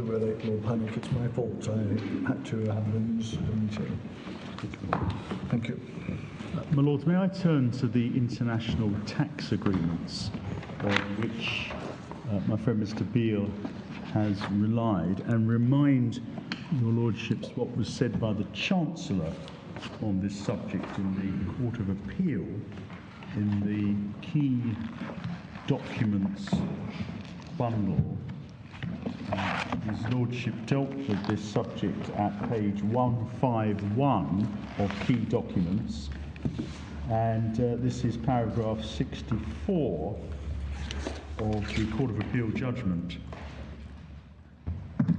relate Lord Panic. It's my fault. I had to have a meeting. Thank you. My Lords, may I turn to the international tax agreements on which my friend Mr. Beale has relied, and remind your Lordships what was said by the Chancellor on this subject in the Court of Appeal in the key documents bundle. His Lordship dealt with this subject at page 151 of key documents, and this is paragraph 64 of the Court of Appeal judgment,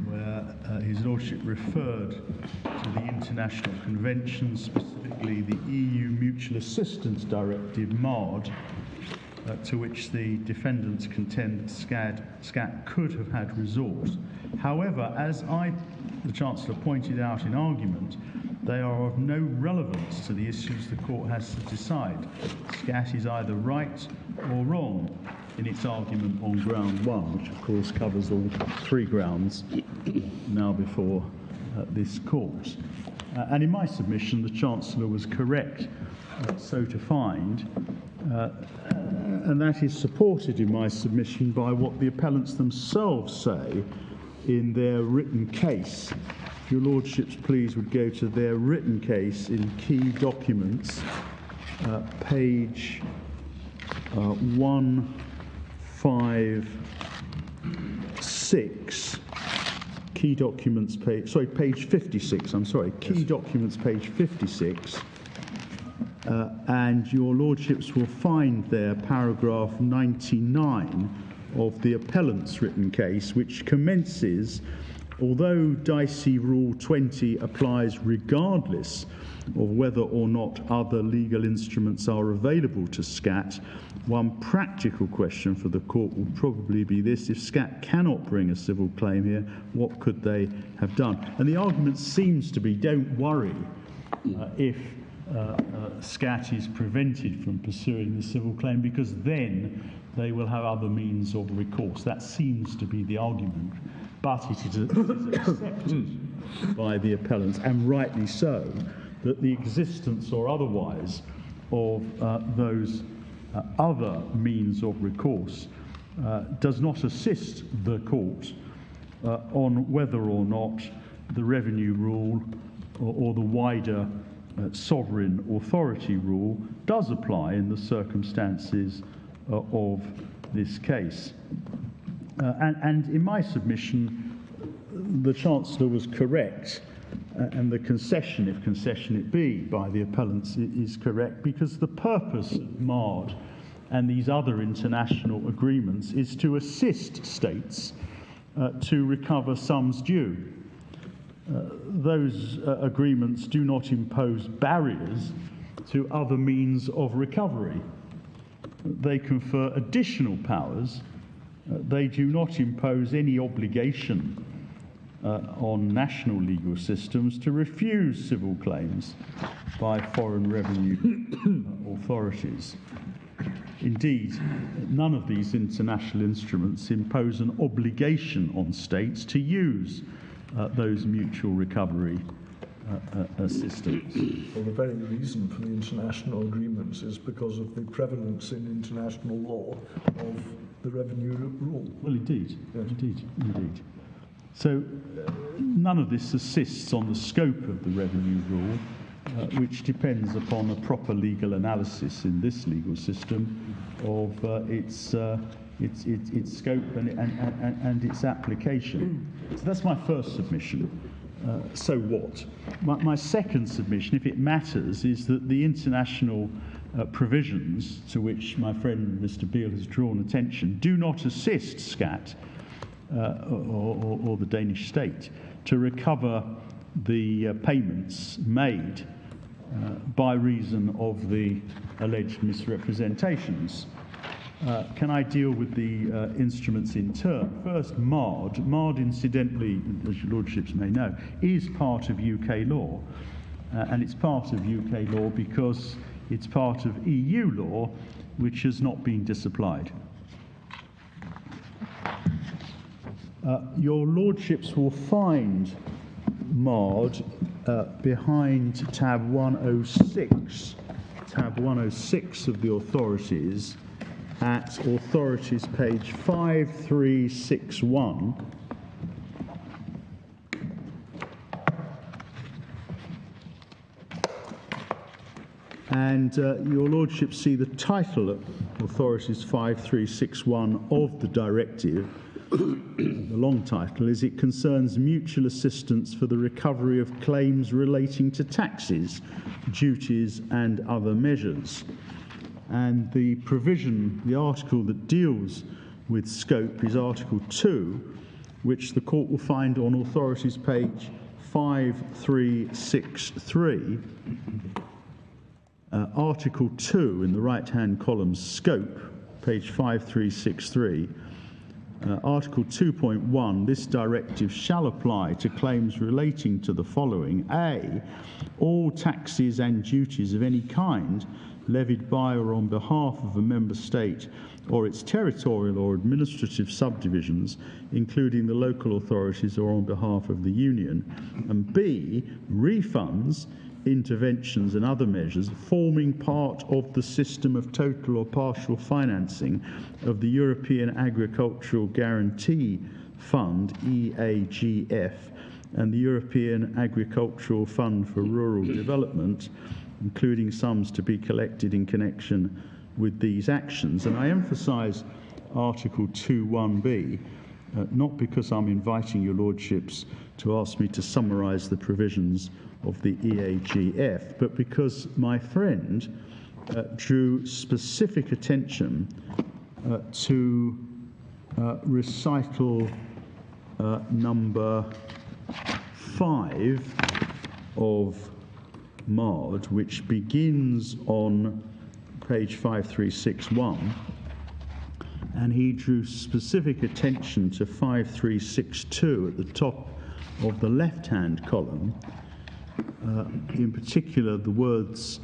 where His Lordship referred to the international conventions, specifically the EU Mutual Assistance Directive, MARD, to which the defendants contend SCAT could have had recourse. However, as the Chancellor pointed out in argument, they are of no relevance to the issues the Court has to decide. SCAT is either right or wrong in its argument on ground one, which of course covers all three grounds now before this Court. And in my submission, the Chancellor was correct so to find, and that is supported in my submission by what the appellants themselves say in their written case. If your Lordships please would go to their written case in key documents, page 156, key documents page 56, key documents page 56, and your Lordships will find there paragraph 99 of the appellant's written case, which commences, although Dicey Rule 20 applies regardless of whether or not other legal instruments are available to SCAT, one practical question for the Court will probably be this: if SCAT cannot bring a civil claim here, what could they have done? And the argument seems to be, don't worry if SCAT is prevented from pursuing the civil claim, because then they will have other means of recourse. That seems to be the argument, but it is accepted by the appellants, and rightly so, that the existence or otherwise of those other means of recourse does not assist the Court on whether or not the revenue rule or the wider sovereign authority rule does apply in the circumstances of this case. And in my submission, the Chancellor was correct, and the concession, if concession it be, by the appellants is correct, because the purpose of MARD and these other international agreements is to assist states to recover sums due. Those agreements do not impose barriers to other means of recovery. They confer additional powers. They do not impose any obligation on national legal systems to refuse civil claims by foreign revenue authorities. Indeed, none of these international instruments impose an obligation on states to use those mutual recovery assistance. Well, the very reason for the international agreements is because of the prevalence in international law of the revenue rule. Well, indeed, yes. indeed. So none of this assists on the scope of the revenue rule, which depends upon a proper legal analysis in this legal system of its scope and its application. So that's my first submission. So what? My second submission, if it matters, is that the international provisions to which my friend Mr. Beale has drawn attention do not assist SCAT or the Danish state to recover the payments made by reason of the alleged misrepresentations. Can I deal with the instruments in turn? First, MARD. MARD, incidentally, as your Lordships may know, is part of UK law. And it's part of UK law because it's part of EU law, which has not been disapplied. Your Lordships will find MARD behind tab 106. Tab 106 of the authorities, at authorities page 5361. And your Lordship see the title of authorities 5361 of the directive. The long title is, it concerns mutual assistance for the recovery of claims relating to taxes, duties and other measures. And the provision, the article that deals with scope is Article 2, which the court will find on authorities page 5363. Article 2 in the right-hand column, scope, page 5363. Article 2.1, this directive shall apply to claims relating to the following. A, all taxes and duties of any kind levied by or on behalf of a member state or its territorial or administrative subdivisions, including the local authorities, or on behalf of the Union. And B, refunds, interventions and other measures forming part of the system of total or partial financing of the European Agricultural Guarantee Fund, EAGF, and the European Agricultural Fund for Rural Development, including sums to be collected in connection with these actions. And I emphasise Article 2.1b, not because I'm inviting your Lordships to ask me to summarise the provisions of the EAGF, but because my friend drew specific attention to recital number 5 of MARD, which begins on page 5361, and he drew specific attention to 5362 at the top of the left-hand column. In particular, the words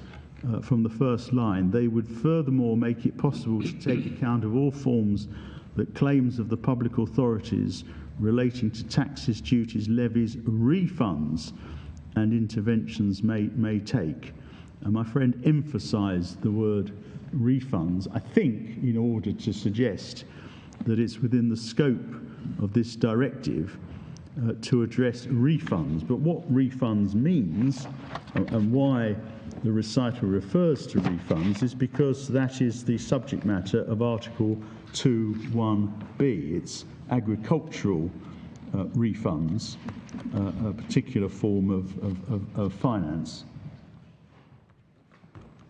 from the first line, they would furthermore make it possible to take account of all forms that claims of the public authorities relating to taxes, duties, levies, refunds and interventions may take. And my friend emphasised the word refunds, I think, in order to suggest that it's within the scope of this directive to address refunds. But what refunds means and why the recital refers to refunds is because that is the subject matter of Article 2.1b. It's agricultural refunds, a particular form of finance.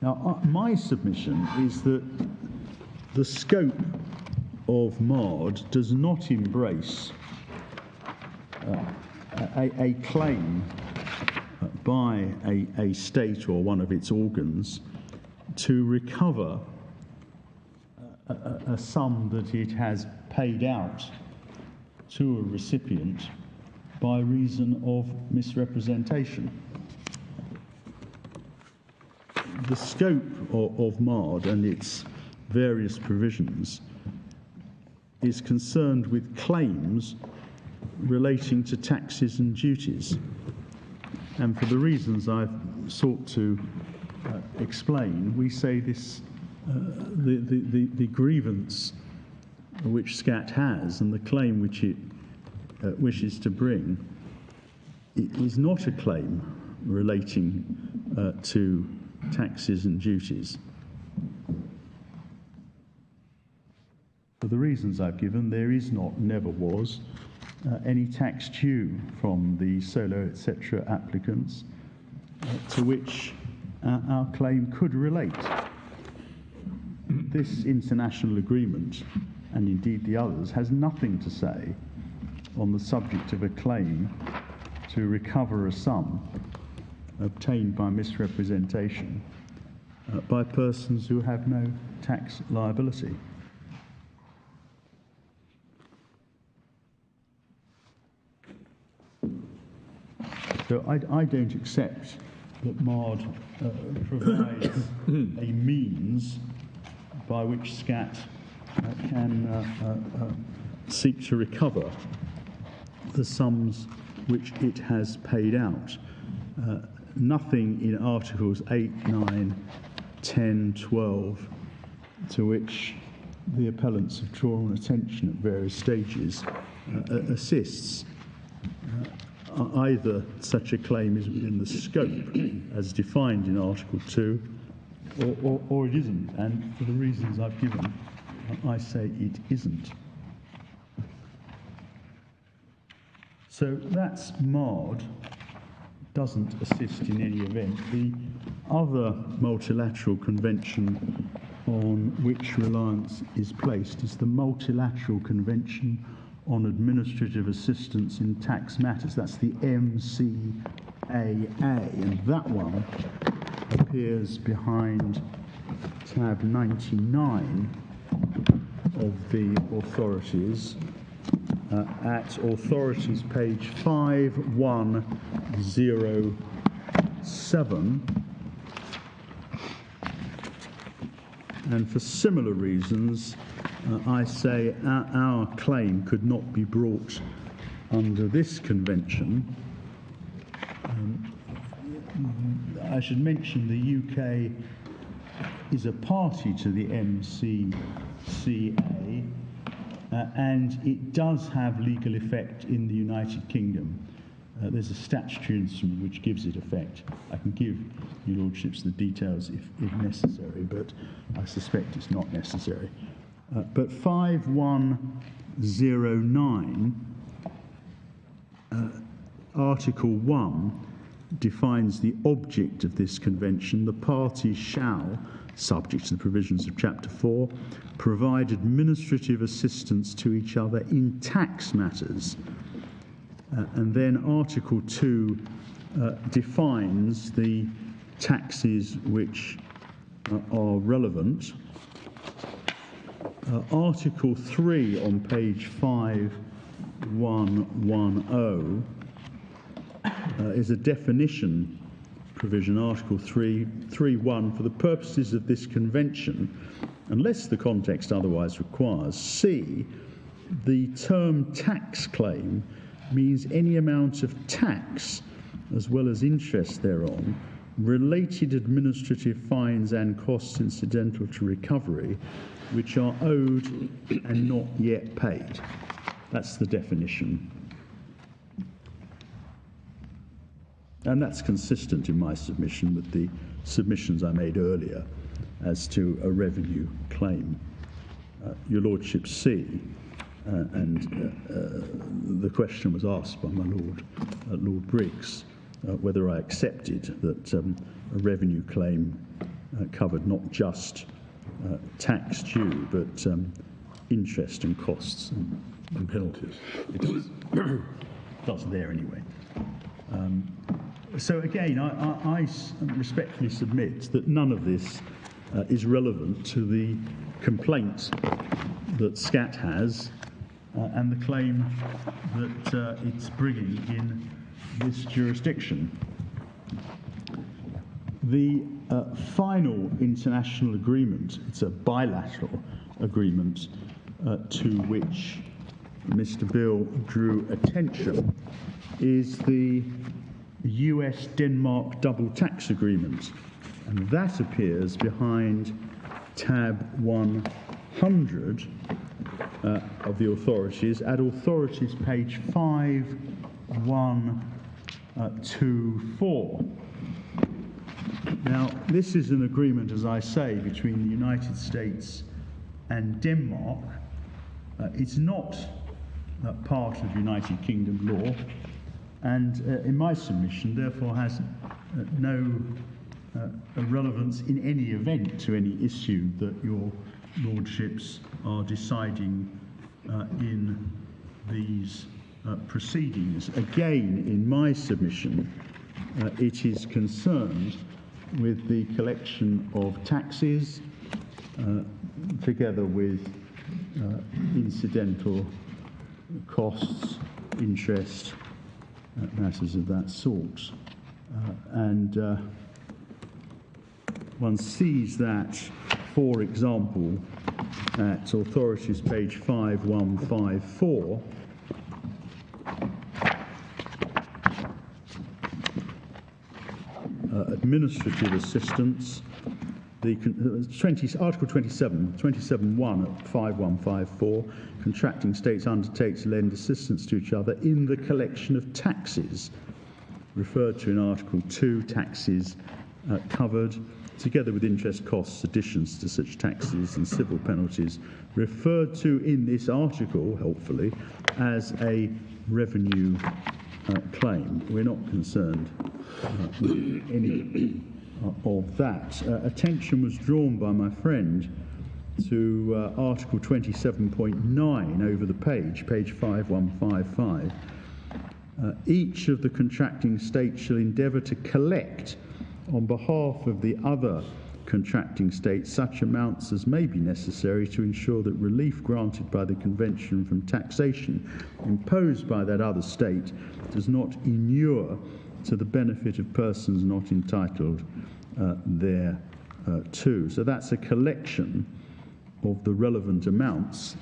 Now, my submission is that the scope of MARD does not embrace a claim by a state or one of its organs to recover a sum that it has paid out to a recipient by reason of misrepresentation. The scope of MARD and its various provisions is concerned with claims relating to taxes and duties. And for the reasons I've sought to explain, we say this, the grievance which SCAT has and the claim which it wishes to bring is not a claim relating to taxes and duties. For the reasons I've given, there is not, never was, any tax due from the Solo, etc. applicants to which our claim could relate. This international agreement, and indeed the others, has nothing to say on the subject of a claim to recover a sum obtained by misrepresentation by persons who have no tax liability. So I don't accept that MARD provides a means by which SCAT can seek to recover the sums which it has paid out. Nothing in Articles 8, 9, 10, 12, to which the appellants have drawn attention at various stages, assists. Either such a claim is within the scope as defined in Article 2, or it isn't. And for the reasons I've given, I say it isn't. So that's marred, doesn't assist in any event. The other multilateral convention on which reliance is placed is the Multilateral Convention on Administrative Assistance in Tax Matters. That's the MCAA, and that one appears behind tab 99 of the authorities, at authorities page 5107. And for similar reasons, I say our claim could not be brought under this convention. I should mention the UK is a party to the MCCA, and it does have legal effect in the United Kingdom. There's a statutory instrument which gives it effect. I can give your lordships the details if necessary, but I suspect it's not necessary. But 5109, Article 1, defines the object of this convention. The parties shall, subject to the provisions of Chapter 4, provide administrative assistance to each other in tax matters. And then Article 2 defines the taxes which are relevant. Article 3 on page 5110 is a definition provision, Article 3.1, for the purposes of this convention, unless the context otherwise requires. C, the term tax claim means any amount of tax, as well as interest thereon, related administrative fines and costs incidental to recovery, which are owed and not yet paid. That's the definition. And that's consistent in my submission with the submissions I made earlier as to a revenue claim. Your Lordship C, the question was asked by my Lord, Lord Briggs, whether I accepted that a revenue claim covered not just tax due, but interest and costs and penalties. It does. It does there anyway. So again, I respectfully submit that none of this is relevant to the complaint that SCAT has and the claim that it's bringing in this jurisdiction. The final international agreement, it's a bilateral agreement to which Mr. Bill drew attention, is the US-Denmark double tax agreement, and that appears behind tab 100 of the authorities, at authorities page 5124. Now, this is an agreement, as I say, between the United States and Denmark. It's not part of United Kingdom law, and in my submission, therefore, has no relevance in any event to any issue that your lordships are deciding in these proceedings. Again, in my submission, it is concerned with the collection of taxes together with incidental costs, interest, matters of that sort. And one sees that, for example, at authorities page 5154, administrative assistance. Article 27(1) at 5154, contracting states undertake to lend assistance to each other in the collection of taxes, referred to in Article 2, taxes covered, together with interest costs, additions to such taxes and civil penalties, referred to in this article, helpfully, as a revenue claim. We're not concerned with any of that. Attention was drawn by my friend to Article 27.9 over the page 5155. Each of the contracting states shall endeavour to collect on behalf of the other contracting states such amounts as may be necessary to ensure that relief granted by the Convention from taxation imposed by that other state does not inure to the benefit of persons not entitled thereto. So that's a collection of the relevant amounts,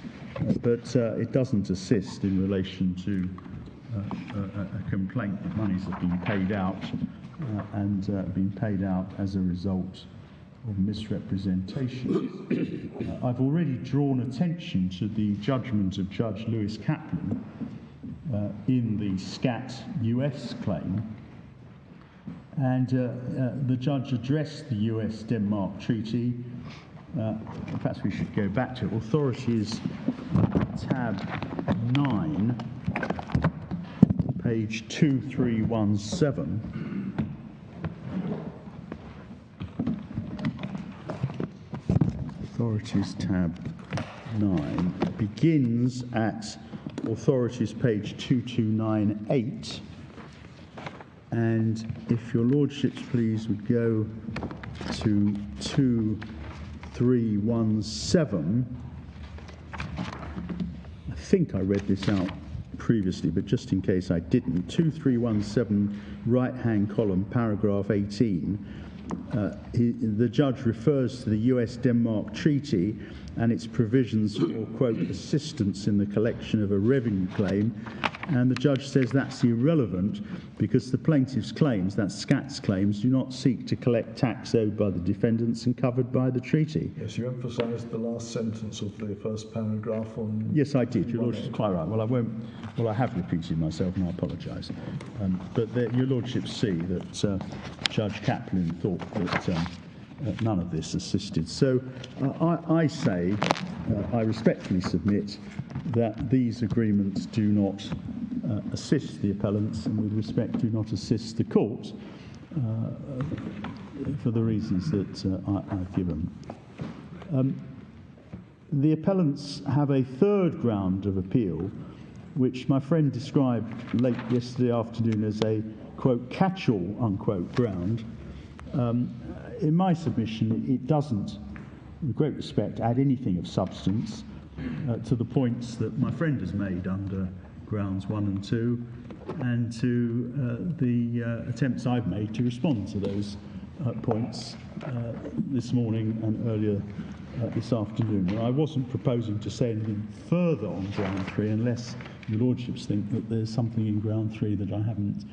but it doesn't assist in relation to a complaint that monies have been paid out and been paid out as a result of misrepresentation. I've already drawn attention to the judgment of Judge Lewis Kaplan in the SCAT US claim, and the judge addressed the US-Denmark Treaty. Perhaps we should go back to authorities, tab 9, page 2317. Authorities tab 9 begins at authorities page 2298, and if your lordships please would go to 2317. I think I read this out previously, but just in case I didn't. 2317, right-hand column, paragraph 18. The judge refers to the US-Denmark Treaty and its provisions for, quote, assistance in the collection of a revenue claim, and the judge says that's irrelevant because the plaintiff's claims, that's SCAT's claims, do not seek to collect tax owed by the defendants and covered by the treaty. Yes, you emphasised the last sentence of the first paragraph on... Yes, I did. Your Lordship's quite right. Well, I have repeated myself and I apologise. But your Lordships see that Judge Kaplan thought that none of this assisted. So I say, I respectfully submit that these agreements do not assist the appellants, and with respect do not assist the court for the reasons that I've given. The appellants have a third ground of appeal, which my friend described late yesterday afternoon as a, quote, catch-all, unquote, ground. In my submission, it doesn't, with great respect, add anything of substance to the points that my friend has made under grounds 1 and 2, and to the attempts I've made to respond to those points this morning and earlier this afternoon. And I wasn't proposing to say anything further on ground 3 unless your Lordships think that there's something in ground 3 that I haven't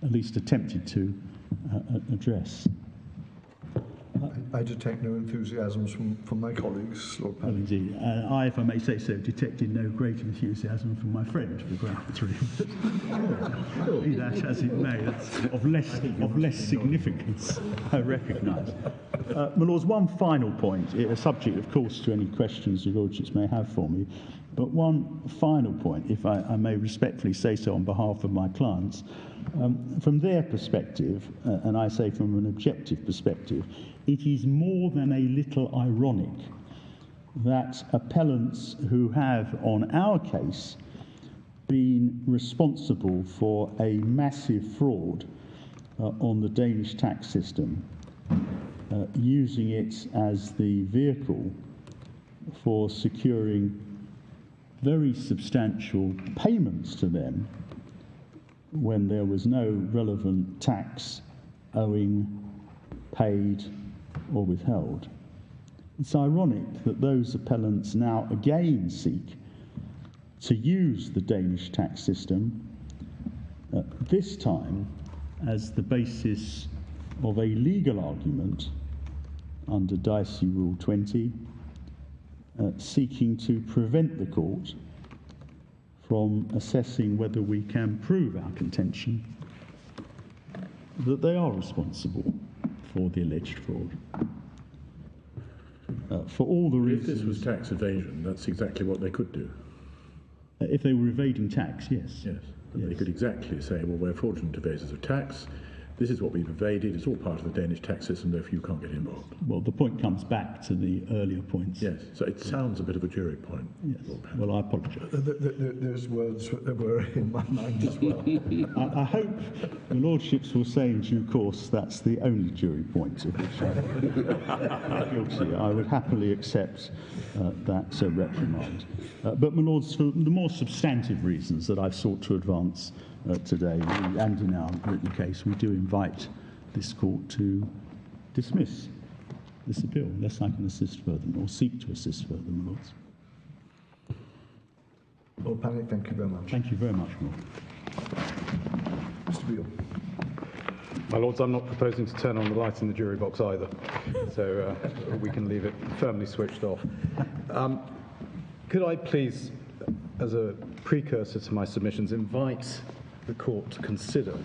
at least attempted to address. I detect no enthusiasms from my colleagues, Lord Paddy. Well, indeed. I, if I may say so, detected no great enthusiasm from my friend for ground 3. Be that as it may, that's of less significance, I recognise. My Lords, one final point, subject, of course, to any questions your Lordships may have for me, but one final point, if I may respectfully say so on behalf of my clients. From their perspective, and I say from an objective perspective, it is more than a little ironic that appellants who have, on our case, been responsible for a massive fraud on the Danish tax system, using it as the vehicle for securing very substantial payments to them when there was no relevant tax owing, paid or withheld. It's ironic that those appellants now again seek to use the Danish tax system, this time as the basis of a legal argument under Dicey Rule 20, seeking to prevent the court from assessing whether we can prove our contention that they are responsible for the alleged fraud. For all the reasons... If this was tax evasion, that's exactly what they could do. If they were evading tax, yes. Yes. Yes. They could exactly say, well, we're fraudulent evaders of tax. This is what we've evaded. It's all part of the Danish tax system, therefore you can't get involved. Well, the point comes back to the earlier points. Yes. So it sounds a bit of a jury point. Yes. Well, I apologise. Those words were in my mind as well. I hope the Lordships will say in due course that's the only jury point of which I'm guilty. I would happily accept that reprimand. But, my Lords, for the more substantive reasons that I've sought to advance today, and in our written case, we do invite this court to dismiss this appeal, unless I can assist further, or seek to assist further, my Lords. Lord Panic, thank you very much. Thank you very much, Lord. Mr. Beale. My Lords, I'm not proposing to turn on the light in the jury box either, so we can leave it firmly switched off. Could I please, as a precursor to my submissions, invite the court to consider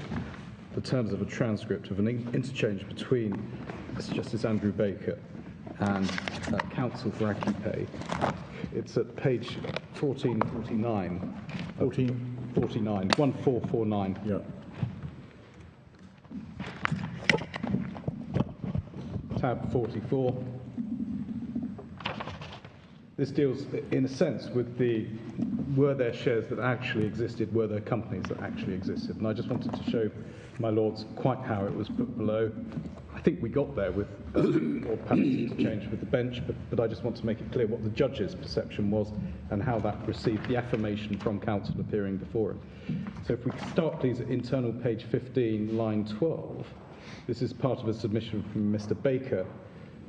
the terms of a transcript of an interchange between Mr. Justice Andrew Baker and counsel for AccuPay. It's at page 1449. 1449. Yeah. Tab 44. This deals, in a sense, with the were there shares that actually existed, were there companies that actually existed. And I just wanted to show my Lords quite how it was put below. I think we got there with Lord Panic's interchange with the bench, but I just want to make it clear what the judge's perception was and how that received the affirmation from counsel appearing before him. So if we start, please, at internal page 15, line 12. This is part of a submission from Mr. Baker,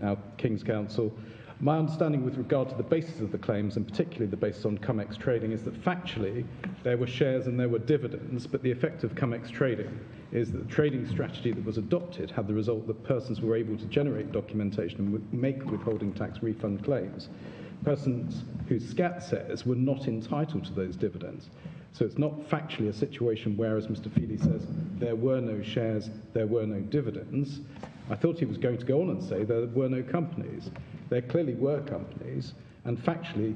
now King's Counsel. My understanding with regard to the basis of the claims, and particularly the basis on CumEx trading, is that factually there were shares and there were dividends, but the effect of CumEx trading is that the trading strategy that was adopted had the result that persons were able to generate documentation and make withholding tax refund claims. Persons whose SCAT says were not entitled to those dividends. So it's not factually a situation where, as Mr. Feely says, there were no shares, there were no dividends. I thought he was going to go on and say there were no companies. There clearly were companies, and factually,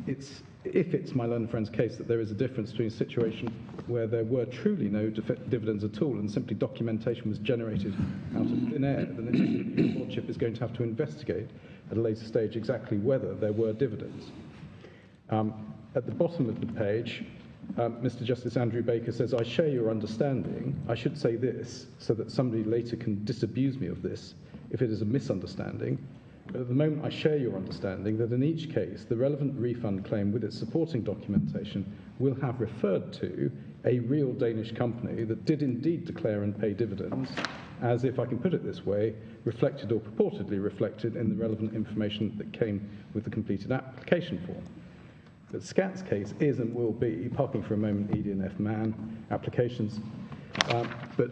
if it's my learned friend's case that there is a difference between a situation where there were truly no dividends at all and simply documentation was generated out of thin air, then the Lordship is going to have to investigate at a later stage exactly whether there were dividends. At the bottom of the page, Mr. Justice Andrew Baker says, I share your understanding. I should say this so that somebody later can disabuse me of this if it is a misunderstanding. But at the moment, I share your understanding that in each case, the relevant refund claim with its supporting documentation will have referred to a real Danish company that did indeed declare and pay dividends, as, if I can put it this way, reflected or purportedly reflected in the relevant information that came with the completed application form. But SCAT's case is and will be, parking for a moment, ED&F man applications, but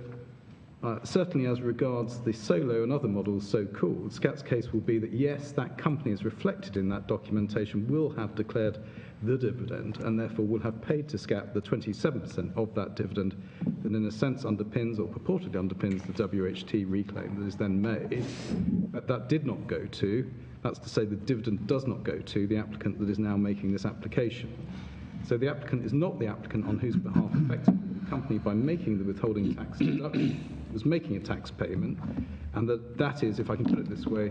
certainly as regards the Solo and other models so-called, SCAT's case will be that, yes, that company is reflected in that documentation, will have declared the dividend, and therefore will have paid to SCAT the 27% of that dividend that in a sense underpins or purportedly underpins the WHT reclaim that is then made. But that did not go to, that's to say the dividend does not go to the applicant that is now making this application. So the applicant is not the applicant on whose behalf effectively the company, by making the withholding tax deduction, was making a tax payment, and that is, if I can put it this way,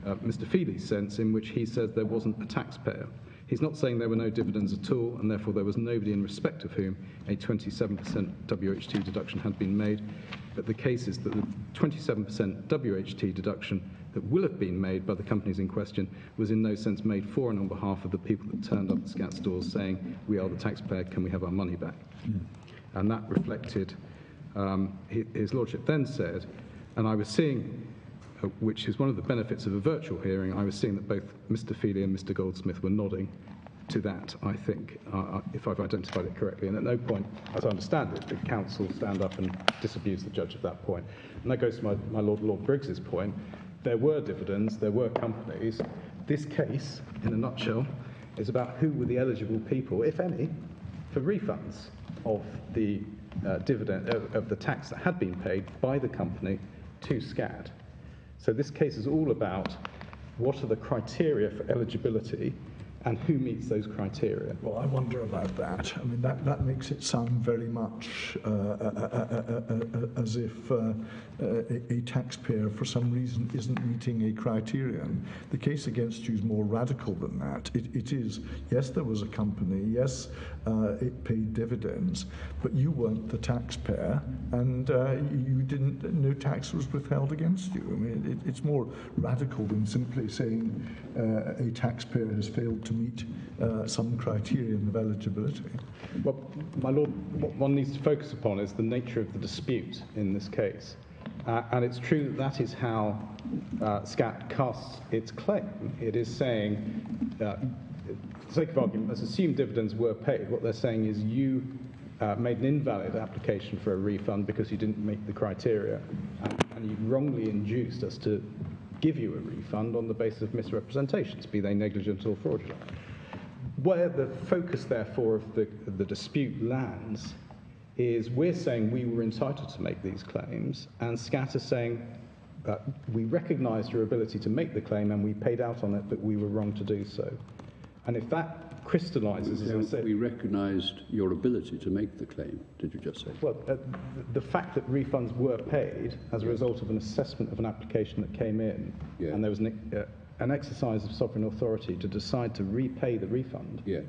Mr. Feely's sense in which he says there wasn't a taxpayer. He's not saying there were no dividends at all, and therefore there was nobody in respect of whom a 27% WHT deduction had been made, but the case is that the 27% WHT deduction that will have been made by the companies in question was in no sense made for and on behalf of the people that turned up at SCAT stores saying, we are the taxpayer, can we have our money back? And that reflected, his Lordship then said, and I was seeing, which is one of the benefits of a virtual hearing, I was seeing that both Mr. Feely and Mr. Goldsmith were nodding, to that, I think, if I've identified it correctly. And at no point, as I understand it, did counsel stand up and disabuse the judge at that point. And that goes to my Lord Briggs's point. There were dividends, there were companies. This case, in a nutshell, is about who were the eligible people, if any, for refunds of the dividend of the tax that had been paid by the company to SCAT. So this case is all about what are the criteria for eligibility and who meets those criteria. Well, I wonder about that. I mean, that makes it sound very much as if a taxpayer, for some reason, isn't meeting a criterion. The case against you is more radical than that. It is, yes, there was a company, yes, it paid dividends, but you weren't the taxpayer, and you didn't. No tax was withheld against you. I mean, it's more radical than simply saying a taxpayer has failed to meet some criterion of eligibility. Well, my Lord, what one needs to focus upon is the nature of the dispute in this case. And it's true that is how SCAT casts its claim. It is saying, for the sake of argument, let's assume dividends were paid. What they're saying is you made an invalid application for a refund because you didn't meet the criteria, and you wrongly induced us to give you a refund on the basis of misrepresentations, be they negligent or fraudulent. Where the focus, therefore, of the dispute lands is we're saying we were entitled to make these claims, and SCAT is saying we recognised your ability to make the claim and we paid out on it, but we were wrong to do so. And if that crystallises, as I said... We recognised your ability to make the claim, did you just say? Well, the fact that refunds were paid as a result of an assessment of an application that came in, and there was an exercise of sovereign authority to decide to repay the refund, yes,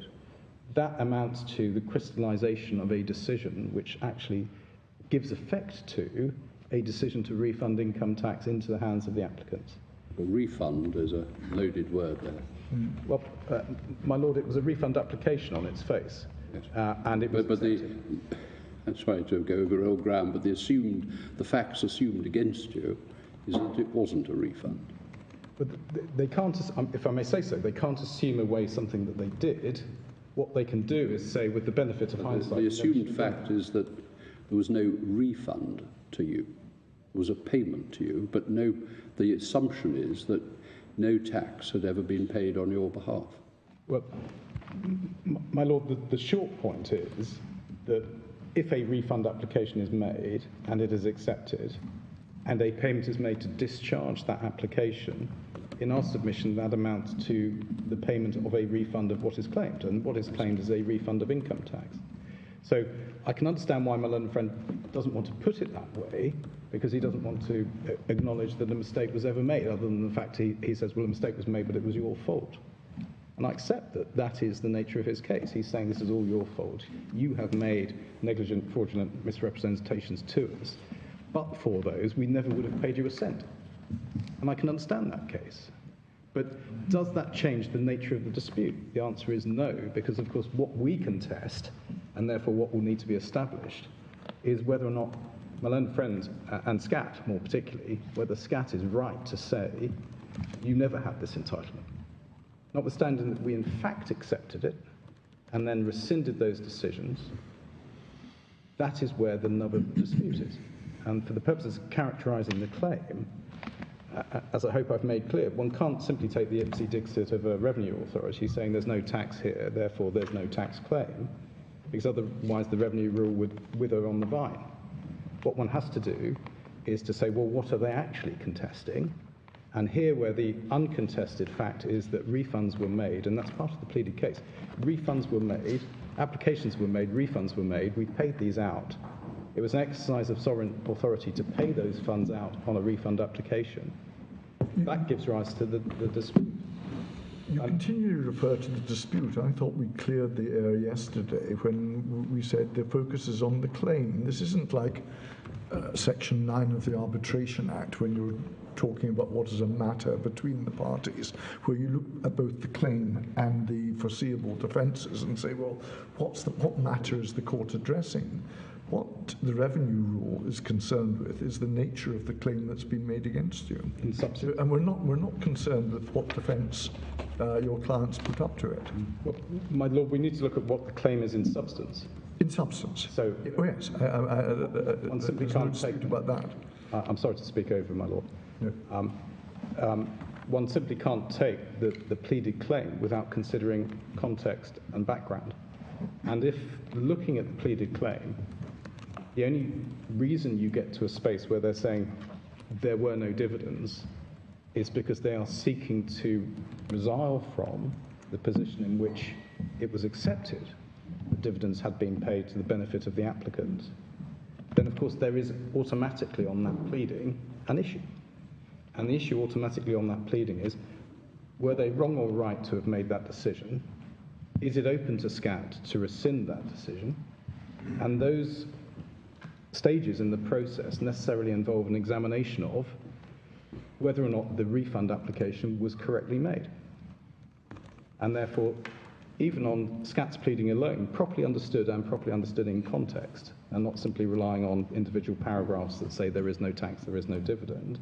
that amounts to the crystallisation of a decision which actually gives effect to a decision to refund income tax into the hands of the applicants. Well, refund is a loaded word there. Well, my Lord, it was a refund application on its face, yes. And it was I'm sorry to go over old ground, but the facts assumed against you is that it wasn't a refund. But they can't, if I may say so, they can't assume away something that they did. What they can do is say, with the benefit of hindsight... The assumed fact is that there was no refund to you. There was a payment to you, but the assumption is that no tax had ever been paid on your behalf. Well, my Lord, the short point is that if a refund application is made and it is accepted, and a payment is made to discharge that application, in our submission that amounts to the payment of a refund of what is claimed, and what is claimed is a refund of income tax. So I can understand why my learned friend doesn't want to put it that way, because he doesn't want to acknowledge that a mistake was ever made, other than the fact he says, well, a mistake was made, but it was your fault. And I accept that that is the nature of his case. He's saying this is all your fault. You have made negligent, fraudulent misrepresentations to us. But for those, we never would have paid you a cent. And I can understand that case. But does that change the nature of the dispute? The answer is no, because, of course, what we contest, and therefore what will need to be established, is whether or not my learned friend, and SCAT more particularly, whether SCAT is right to say, you never had this entitlement. Notwithstanding that we in fact accepted it, and then rescinded those decisions, that is where the nub of the dispute is. And for the purposes of characterising the claim, as I hope I've made clear, one can't simply take the ipse dixit of a revenue authority saying there's no tax here, therefore there's no tax claim, because otherwise the revenue rule would wither on the vine. What one has to do is to say, well, what are they actually contesting? And here, where the uncontested fact is that refunds were made, and that's part of the pleaded case, refunds were made, applications were made, refunds were made, we paid these out. It was an exercise of sovereign authority to pay those funds out on a refund application. That gives rise to the dispute. You continue to refer to the dispute. I thought we cleared the air yesterday when we said the focus is on the claim. This isn't like Section 9 of the Arbitration Act when you're talking about what is a matter between the parties, where you look at both the claim and the foreseeable defences and say, well, what matter is the court addressing? What the revenue rule is concerned with is the nature of the claim that's been made against you. In substance. And we're not concerned with what defence your clients put up to it. Well, my lord, we need to look at what the claim is in substance. In substance. So, Oh, yes. one simply there's can't no dispute about that. I'm sorry to speak over, my lord. No. One simply can't take the pleaded claim without considering context and background. And if looking at the pleaded claim, the only reason you get to a space where they're saying there were no dividends is because they are seeking to resile from the position in which it was accepted that dividends had been paid to the benefit of the applicant, then of course there is automatically on that pleading an issue. And the issue automatically on that pleading is, were they wrong or right to have made that decision? Is it open to SCAT to rescind that decision? And those stages in the process necessarily involve an examination of whether or not the refund application was correctly made. And therefore, even on SCAT's pleading alone, properly understood in context, and not simply relying on individual paragraphs that say there is no tax, there is no dividend,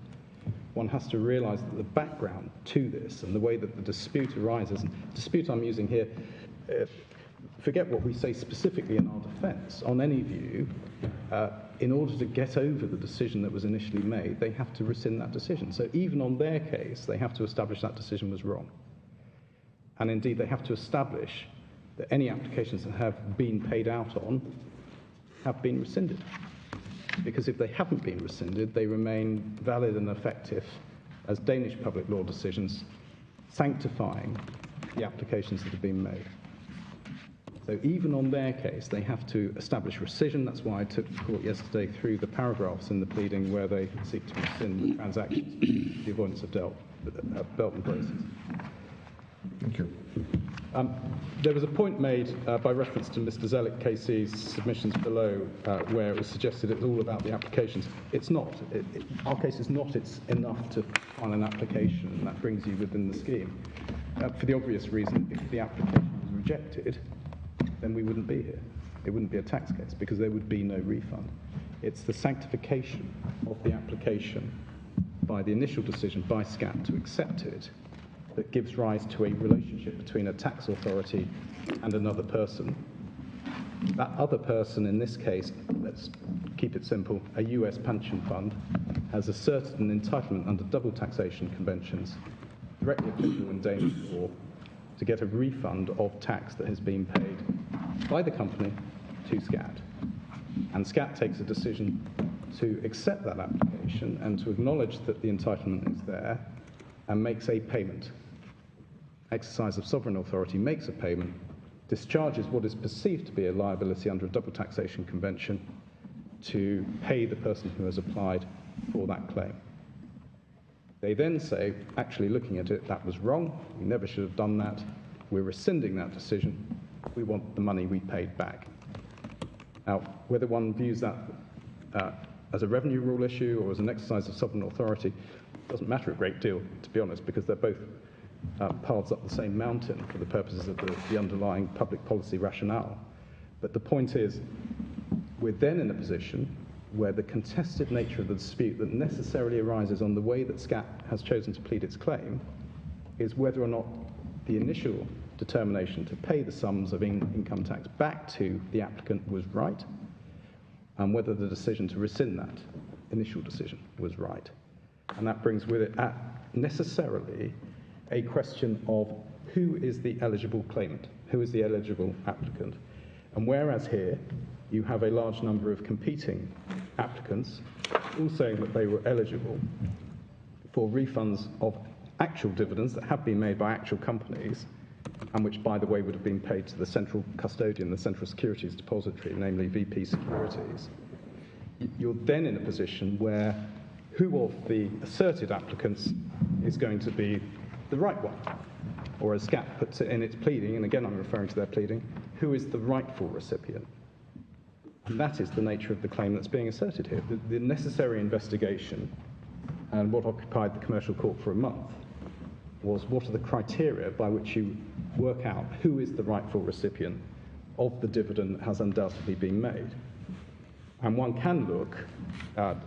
one has to realise that the background to this and the way that the dispute arises, and the dispute I'm using here, forget what we say specifically in our defence. On any view, in order to get over the decision that was initially made, they have to rescind that decision. So even on their case, they have to establish that decision was wrong. And indeed, they have to establish that any applications that have been paid out on have been rescinded. Because if they haven't been rescinded, they remain valid and effective as Danish public law decisions, sanctifying the applications that have been made. So even on their case, they have to establish rescission. That's why I took the court yesterday through the paragraphs in the pleading where they seek to rescind the transactions, the avoidance of belt and braces. Thank you. There was a point made by reference to Mr. Zellick KC's submissions below where it was suggested it's all about the applications. It's not. Our case is not it's enough to file an application, and that brings you within the scheme. For the obvious reason, if the application was rejected, then we wouldn't be here. It wouldn't be a tax case because there would be no refund. It's the sanctification of the application by the initial decision by SCAT to accept it that gives rise to a relationship between a tax authority and another person. That other person, in this case, let's keep it simple, a US pension fund, has asserted an entitlement under double taxation conventions, directly applicable in Danish law, to get a refund of tax that has been paid by the company to SCAT. And SCAT takes a decision to accept that application and to acknowledge that the entitlement is there and makes a payment. Exercise of sovereign authority makes a payment, discharges what is perceived to be a liability under a double taxation convention to pay the person who has applied for that claim. They then say, actually looking at it, that was wrong, we never should have done that, we're rescinding that decision, we want the money we paid back. Now, whether one views that as a revenue rule issue or as an exercise of sovereign authority doesn't matter a great deal, to be honest, because they're both paths up the same mountain for the purposes of the underlying public policy rationale. But the point is, we're then in a position where the contested nature of the dispute that necessarily arises on the way that SCAT has chosen to plead its claim is whether or not the initial determination to pay the sums of income tax back to the applicant was right, and whether the decision to rescind that initial decision was right. And that brings with it necessarily a question of who is the eligible claimant, who is the eligible applicant. And whereas here you have a large number of competing applicants all saying that they were eligible for refunds of actual dividends that have been made by actual companies, and which, by the way, would have been paid to the central custodian, the Central Securities Depository, namely VP Securities, you're then in a position where who of the asserted applicants is going to be the right one? Or as SCAT puts it in its pleading, and again I'm referring to their pleading, who is the rightful recipient? And that is the nature of the claim that's being asserted here. The necessary investigation, and what occupied the commercial court for a month, was what are the criteria by which you work out who is the rightful recipient of the dividend that has undoubtedly been made. And one can look,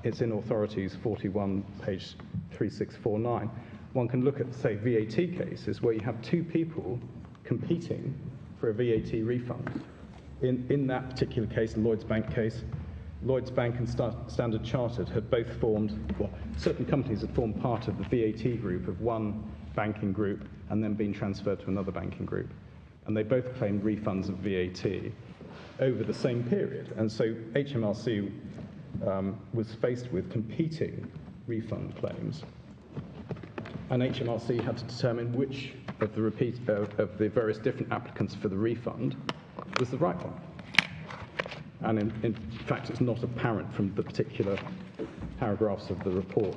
it's in Authorities 41, page 3649, one can look at, say, VAT cases where you have two people competing for a VAT refund. In that particular case, the Lloyds Bank case, Lloyds Bank and Standard Chartered had both formed, well, certain companies had formed part of the VAT group of one banking group and then been transferred to another banking group. And they both claimed refunds of VAT over the same period. And so HMRC was faced with competing refund claims. And HMRC had to determine which of the various different applicants for the refund was the right one. And in fact, it's not apparent from the particular paragraphs of the report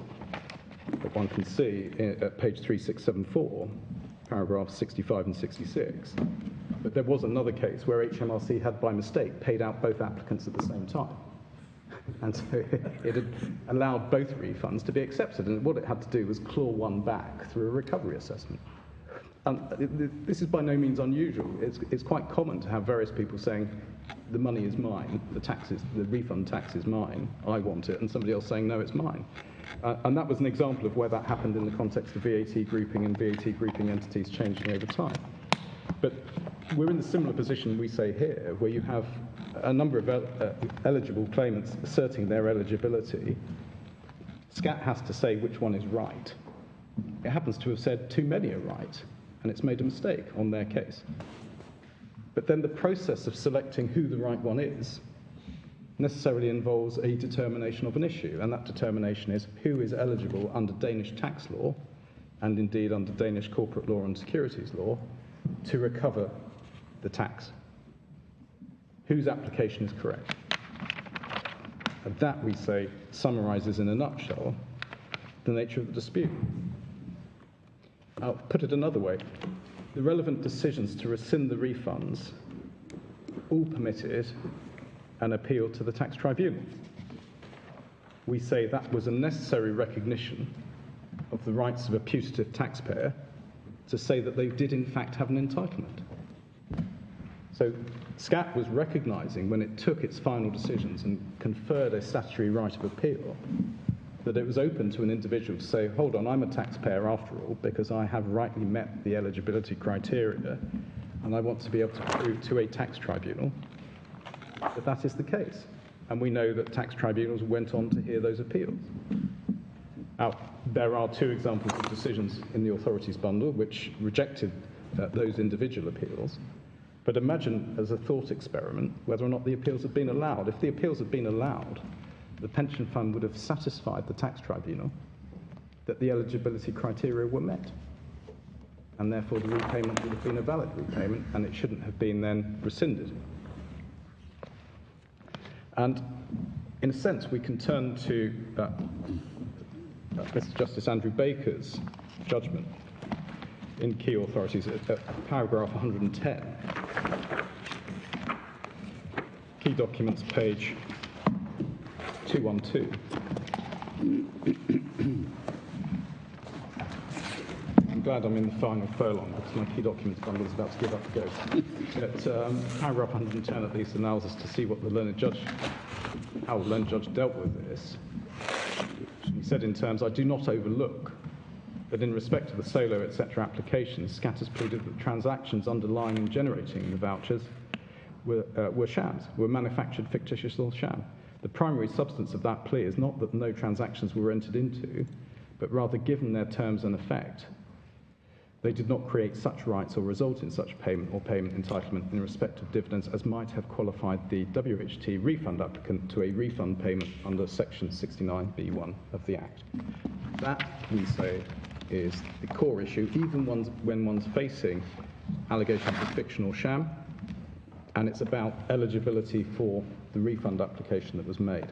that one can see at page 3674, paragraphs 65 and 66. But there was another case where HMRC had, by mistake, paid out both applicants at the same time. And so it had allowed both refunds to be accepted. And what it had to do was claw one back through a recovery assessment. And this is by no means unusual. It's quite common to have various people saying, the money is mine, the refund tax is mine, I want it, and somebody else saying, no, it's mine. And that was an example of where that happened in the context of VAT grouping and VAT grouping entities changing over time. But we're in the similar position we say here, where you have a number of eligible claimants asserting their eligibility. SCAT has to say which one is right. It happens to have said too many are right, and it's made a mistake on their case. But then the process of selecting who the right one is necessarily involves a determination of an issue, and that determination is who is eligible under Danish tax law, and indeed under Danish corporate law and securities law, to recover the tax. Whose application is correct? And that, we say, summarizes in a nutshell the nature of the dispute. I'll put it another way. The relevant decisions to rescind the refunds all permitted an appeal to the tax tribunal. We say that was a necessary recognition of the rights of a putative taxpayer to say that they did in fact have an entitlement. So SCAT was recognizing when it took its final decisions and conferred a statutory right of appeal that it was open to an individual to say, hold on, I'm a taxpayer after all because I have rightly met the eligibility criteria and I want to be able to prove to a tax tribunal that that is the case. And we know that tax tribunals went on to hear those appeals. Now, there are two examples of decisions in the authorities bundle which rejected those individual appeals. But imagine, as a thought experiment, whether or not the appeals had been allowed. If the appeals had been allowed, the pension fund would have satisfied the tax tribunal that the eligibility criteria were met. And therefore, the repayment would have been a valid repayment, and it shouldn't have been then rescinded. And in a sense, we can turn to Mr. Justice Andrew Baker's judgment in Key Authorities at paragraph 110. Key documents, page 212. I'm glad I'm in the final furlong because my key documents bundle is about to give up the ghost. But paragraph 110 at least allows us to see what the learned judge, how the learned judge dealt with this. He said in terms, I do not overlook that in respect to the Solo, etc. applications, SCAT has pleaded that transactions underlying and generating the vouchers were shams, were manufactured fictitious or sham. The primary substance of that plea is not that no transactions were entered into, but rather given their terms and effect, they did not create such rights or result in such payment or payment entitlement in respect of dividends as might have qualified the WHT refund applicant to a refund payment under section 69B1 of the Act. That, we say, is the core issue, even when one's facing allegations of fiction or sham, and it's about eligibility for the refund application that was made.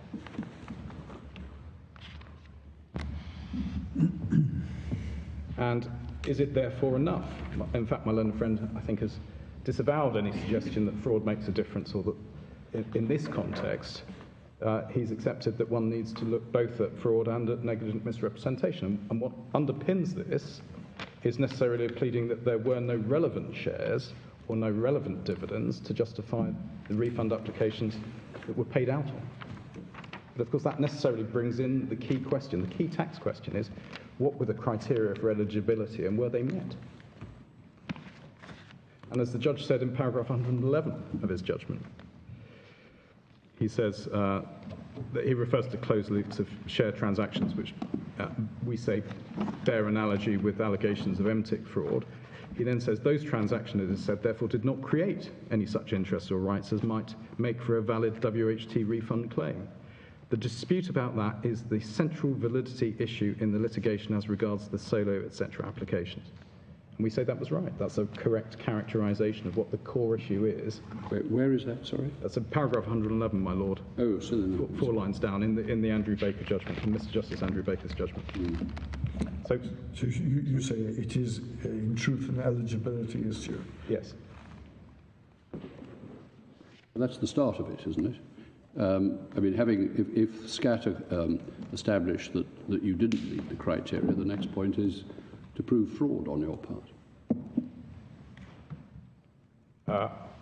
And is it therefore enough? In fact, my learned friend, I think, has disavowed any suggestion that fraud makes a difference, or that in this context, he's accepted that one needs to look both at fraud and at negligent misrepresentation. And what underpins this is necessarily a pleading that there were no relevant shares or no relevant dividends to justify the refund applications that were paid out on. But of course, that necessarily brings in the key question. The key tax question is, what were the criteria for eligibility and were they met? And as the judge said in paragraph 111 of his judgment, he says that he refers to closed loops of share transactions, which we say bear analogy with allegations of MTIC fraud. He then says those transactions, it is said, therefore did not create any such interests or rights as might make for a valid WHT refund claim. The dispute about that is the central validity issue in the litigation as regards the Solo, etc. applications. And we say that was right. That's a correct characterisation of what the core issue is. Where is that, sorry? That's in paragraph 111, my lord. Oh, so then... Four lines down in the Andrew Baker judgment, in Mr. Justice Andrew Baker's judgment. So you say it is, in truth, an eligibility issue? Yes. That's the start of it, isn't it? I mean, if SCAT established that you didn't meet the criteria, the next point is to prove fraud on your part.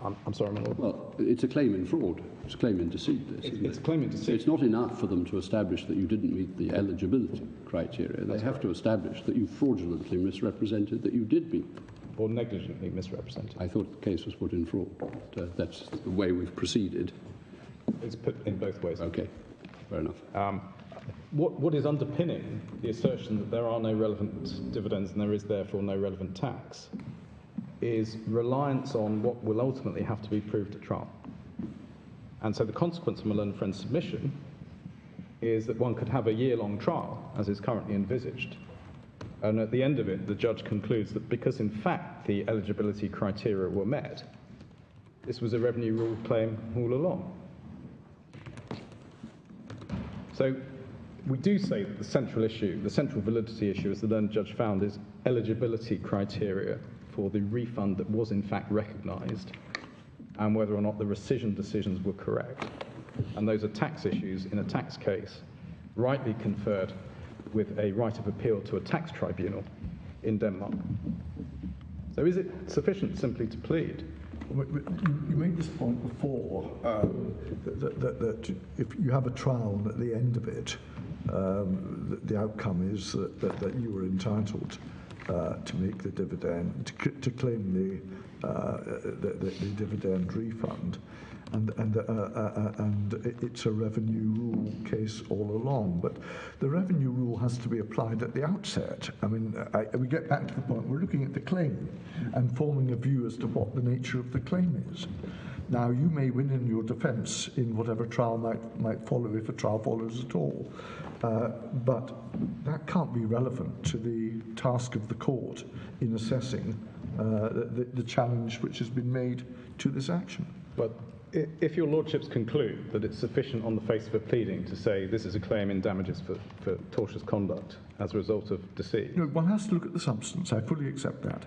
I'm sorry, my lord. Well, it's a claim in fraud. It's a claim in deceit. It's a claim in deceit. It's not enough for them to establish that you didn't meet the eligibility criteria. They have to establish that you fraudulently misrepresented that you did meet them. Or negligently misrepresented. I thought the case was put in fraud. But, that's the way we've proceeded. It's put in both ways. Okay, fair enough. What is underpinning the assertion that there are no relevant dividends and there is therefore no relevant tax is reliance on what will ultimately have to be proved at trial. And so the consequence of my learned friend's submission is that one could have a year-long trial, as is currently envisaged. And at the end of it, the judge concludes that because, in fact, the eligibility criteria were met, this was a revenue rule claim all along. So we do say that the central issue, the central validity issue, as the learned judge found, is eligibility criteria for the refund that was in fact recognised and whether or not the rescission decisions were correct. And those are tax issues in a tax case, rightly conferred with a right of appeal to a tax tribunal in Denmark. So is it sufficient simply to plead? You made this point before, that if you have a trial and at the end of it, the outcome is that you were entitled to make the dividend, to claim the dividend refund, and it's a revenue rule case all along. But the revenue rule has to be applied at the outset. I mean, we get back to the point, we're looking at the claim and forming a view as to what the nature of the claim is. Now, you may win in your defence in whatever trial might follow, if a trial follows at all. But that can't be relevant to the task of the court in assessing the challenge which has been made to this action. But if your lordships conclude that it's sufficient on the face of a pleading to say this is a claim in damages for tortious conduct as a result of deceit... No, one has to look at the substance. I fully accept that.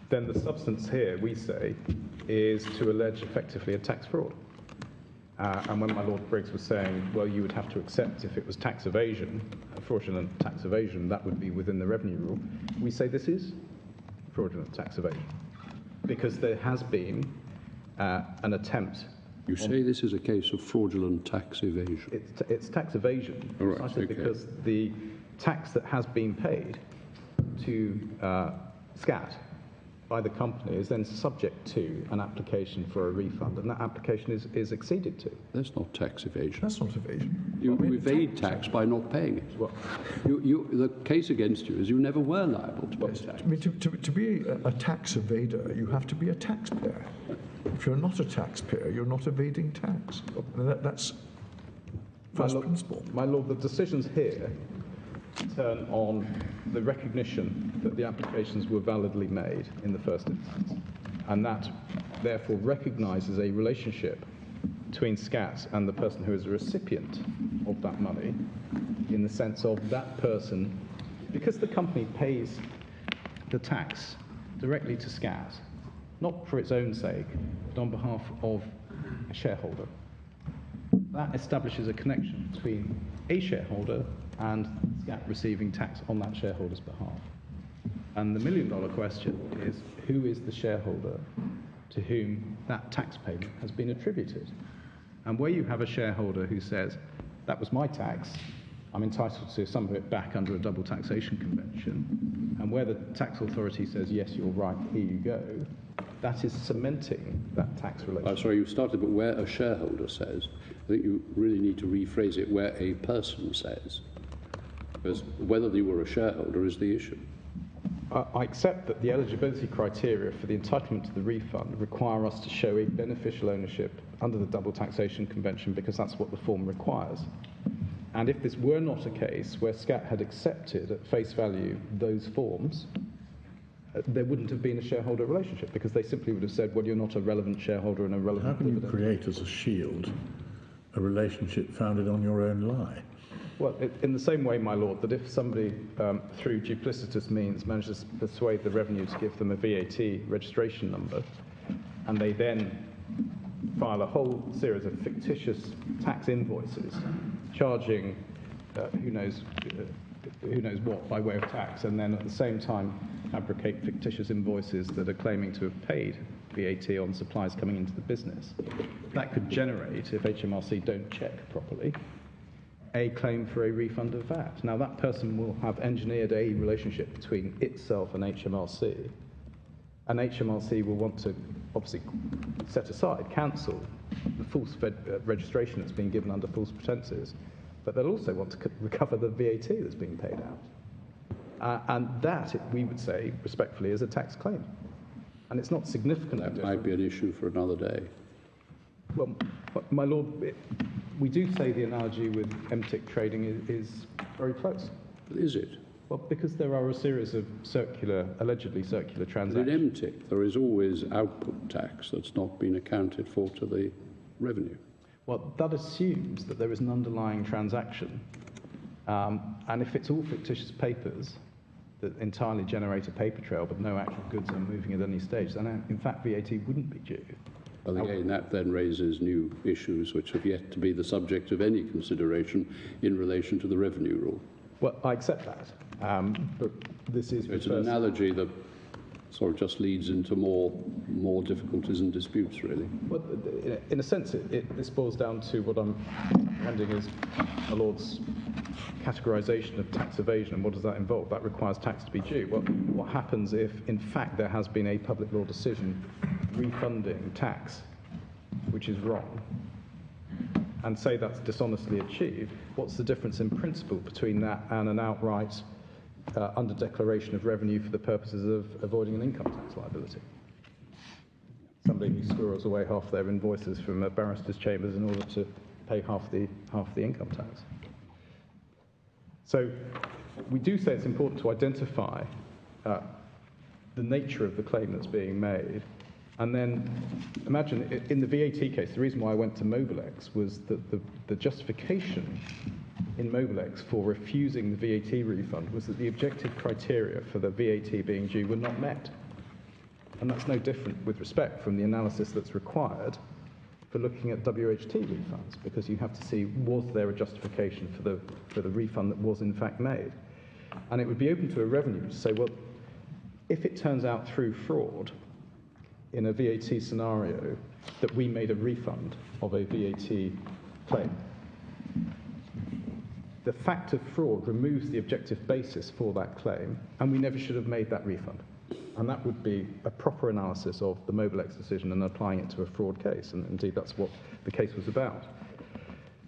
Then the substance here, we say, is to allege effectively a tax fraud. And when my Lord Briggs was saying, well, you would have to accept if it was tax evasion, fraudulent tax evasion, that would be within the revenue rule, we say this is fraudulent tax evasion. Because there has been an attempt... You say this is a case of fraudulent tax evasion? It's tax evasion, right, precisely okay. because the tax that has been paid to SCAT by the company is then subject to an application for a refund, and that application is acceded to. That's not tax evasion. That's not evasion. You evade tax by not paying it. Well, the case against you is you never were liable to pay tax. I mean, to be a tax evader, you have to be a taxpayer. If you're not a taxpayer, you're not evading tax. That's first principle. My Lord, the decisions here turn on the recognition that the applications were validly made in the first instance, and that therefore recognises a relationship between SCAT and the person who is a recipient of that money, in the sense of that person, because the company pays the tax directly to SCAT, not for its own sake, but on behalf of a shareholder. That establishes a connection between a shareholder and SCAT receiving tax on that shareholder's behalf. And the million-dollar question is, who is the shareholder to whom that tax payment has been attributed? And where you have a shareholder who says, that was my tax. I'm entitled to some of it back under a double taxation convention. And where the tax authority says, yes, you're right, here you go, that is cementing that tax relationship. Sorry, you started, but where a shareholder says, I think you really need to rephrase it, where a person says. Because whether you were a shareholder is the issue. I accept that the eligibility criteria for the entitlement to the refund require us to show a beneficial ownership under the double taxation convention because that's what the form requires. And if this were not a case where SCAT had accepted at face value those forms, there wouldn't have been a shareholder relationship because they simply would have said, well, you're not a relevant shareholder and a relevant How can you dividend. create as a shield a relationship founded on your own lie? Well, in the same way, my lord, that if somebody, through duplicitous means, manages to persuade the revenue to give them a VAT registration number, and they then file a whole series of fictitious tax invoices charging who knows what by way of tax, and then at the same time fabricate fictitious invoices that are claiming to have paid VAT on supplies coming into the business, that could generate, if HMRC don't check properly, a claim for a refund of VAT. Now, that person will have engineered a relationship between itself and HMRC will want to obviously set aside, cancel the false registration that's been given under false pretenses, but they'll also want to recover the VAT that's being paid out. And that, we would say, respectfully, is a tax claim. And it's not significant. That might be an issue for another day. Well, my lord, we do say the analogy with MTIC trading is very close. Is it? Well, because there are a series of allegedly circular But transactions. in MTIC, there is always output tax that's not been accounted for to the revenue. Well, that assumes that there is an underlying transaction. And if it's all fictitious papers that entirely generate a paper trail but no actual goods are moving at any stage, then in fact VAT wouldn't be due. But again, that then raises new issues which have yet to be the subject of any consideration in relation to the revenue rule. Well, I accept that, but this is... It's an analogy that sort of just leads into more difficulties and disputes, really. Well, in a sense, this boils down to what I'm wondering is my lord's categorisation of tax evasion, and what does that involve? That requires tax to be due. Well, what happens if, in fact, there has been a public law decision refunding tax, which is wrong, and say that's dishonestly achieved? What's the difference in principle between that and an outright under declaration of revenue for the purposes of avoiding an income tax liability? Somebody who squirrels away half their invoices from a barrister's chambers in order to pay half the income tax. So we do say it's important to identify the nature of the claim that's being made. And then imagine, in the VAT case, the reason why I went to Mobilex was that the justification in Mobilex for refusing the VAT refund was that the objective criteria for the VAT being due were not met. And that's no different with respect from the analysis that's required for looking at WHT refunds, because you have to see, was there a justification for the refund that was in fact made? And it would be open to a revenue to say, well, if it turns out through fraud in a VAT scenario that we made a refund of a VAT claim, the fact of fraud removes the objective basis for that claim, and we never should have made that refund. And that would be a proper analysis of the Mobilex decision and applying it to a fraud case, and indeed that's what the case was about.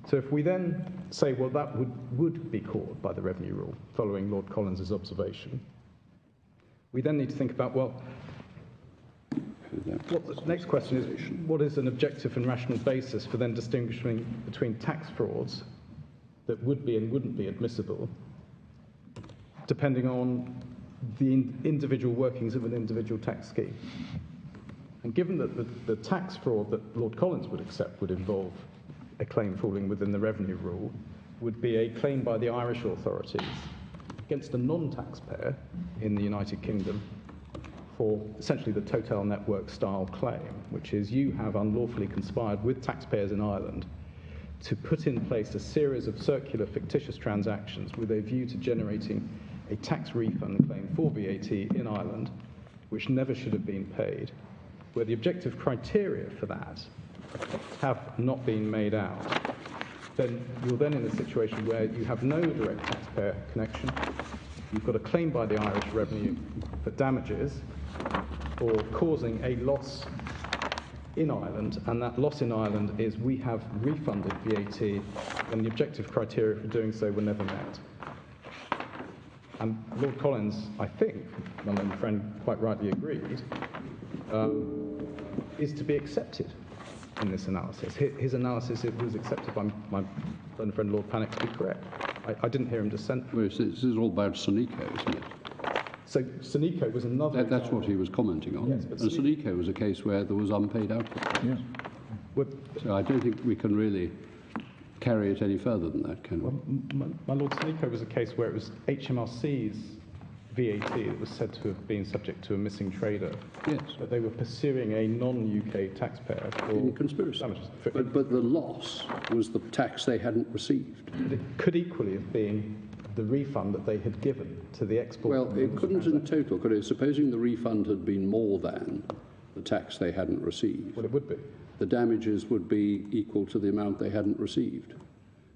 So if we then say, well, that would be caught by the revenue rule, following Lord Collins's observation, we then need to think about, well, what the next question is, what is an objective and rational basis for then distinguishing between tax frauds that would be and wouldn't be admissible, depending on the individual workings of an individual tax scheme? And given that the tax fraud that Lord Collins would accept would involve a claim falling within the revenue rule, would be a claim by the Irish authorities against a non-taxpayer in the United Kingdom for essentially the Total Network style claim, which is you have unlawfully conspired with taxpayers in Ireland to put in place a series of circular fictitious transactions with a view to generating a tax refund claim for VAT in Ireland, which never should have been paid, where the objective criteria for that have not been made out. then you're then in a situation where you have no direct taxpayer connection. You've got a claim by the Irish Revenue for damages for causing a loss in Ireland, and that loss in Ireland is we have refunded VAT when the objective criteria for doing so were never met. And Lord Collins, I think, my learned friend quite rightly agreed, is to be accepted in this analysis. His analysis, it was accepted by my learned friend Lord Panic to be correct. I didn't hear him dissent. Well, this is all about Sonico, isn't it? So Sonico was another That's example. what he was commenting on. Yes, but and Sonico was a case where there was unpaid output. Yes. So I don't think we can really carry it any further than that, can we? Well, my Lord, Sonico was a case where it was HMRC's VAT that was said to have been subject to a missing trader. Yes. But they were pursuing a non-UK taxpayer for In conspiracy. damages. But the loss was the tax they hadn't received. But it could equally have been the refund that they had given to the exporter. Well, it couldn't in total, could it? Supposing the refund had been more than the tax they hadn't received, Well, it would be. the damages would be equal to the amount they hadn't received.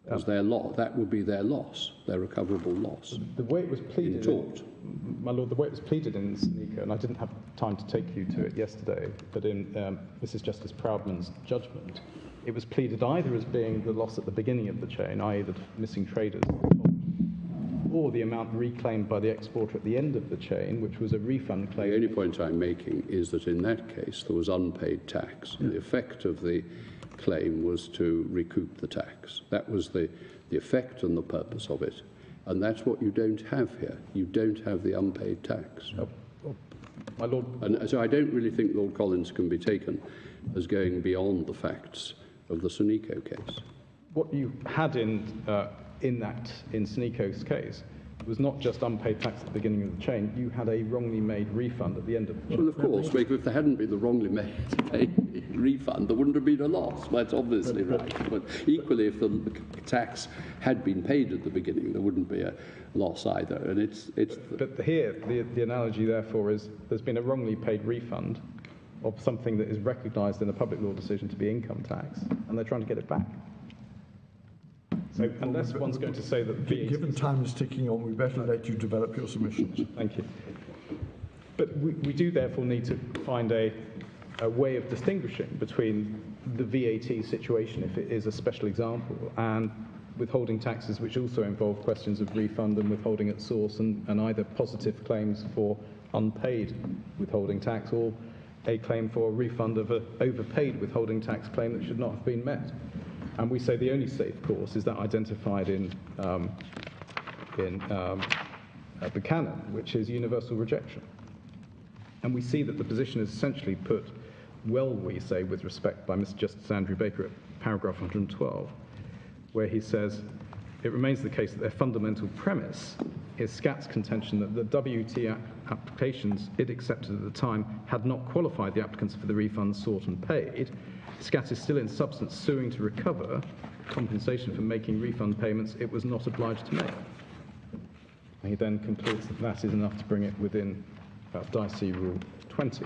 As their loss, that would be their loss, their recoverable loss. The way it was pleaded, tort. my Lord, the way it was pleaded in Sonico, and I didn't have time to take you to it yesterday, but in Mrs. Justice Proudman's judgment, it was pleaded either as being the loss at the beginning of the chain, i.e. the missing traders, or the amount reclaimed by the exporter at the end of the chain, which was a refund claim. The only point I'm making is that in that case there was unpaid tax. The effect of the claim was to recoup the tax. That was the effect and the purpose of it. And that's what you don't have here. You don't have the unpaid tax. My Lord, And so I don't really think Lord Collins can be taken as going beyond the facts of the Sonico case. what you had in Sonico's case was not just unpaid tax at the beginning of the chain, you had a wrongly made refund at the end of the chain. Well, of course, if there hadn't been the wrongly made refund, there wouldn't have been a loss. That's obviously right. But equally, if the tax had been paid at the beginning, there wouldn't be a loss either. And But here, the analogy, therefore, is there's been a wrongly paid refund of something that is recognised in a public law decision to be income tax, and they're trying to get it back. So unless one's going to say that VAT... Given time is ticking on, we better let you develop your submissions. Thank you. But we do therefore need to find a way of distinguishing between the VAT situation, if it is a special example, and withholding taxes, which also involve questions of refund and withholding at source, and either positive claims for unpaid withholding tax or a claim for a refund of an overpaid withholding tax claim that should not have been met. And we say the only safe course is that identified in Buchanan, which is universal rejection. And we see that the position is essentially put well, we say, with respect by Mr. Justice Andrew Baker at paragraph 112, where he says, it remains the case that their fundamental premise is SCAT's contention that the WT applications it accepted at the time had not qualified the applicants for the refunds sought and paid. SCAT is still in substance suing to recover compensation for making refund payments it was not obliged to make. And he then concludes that that is enough to bring it within Dicey Rule 20.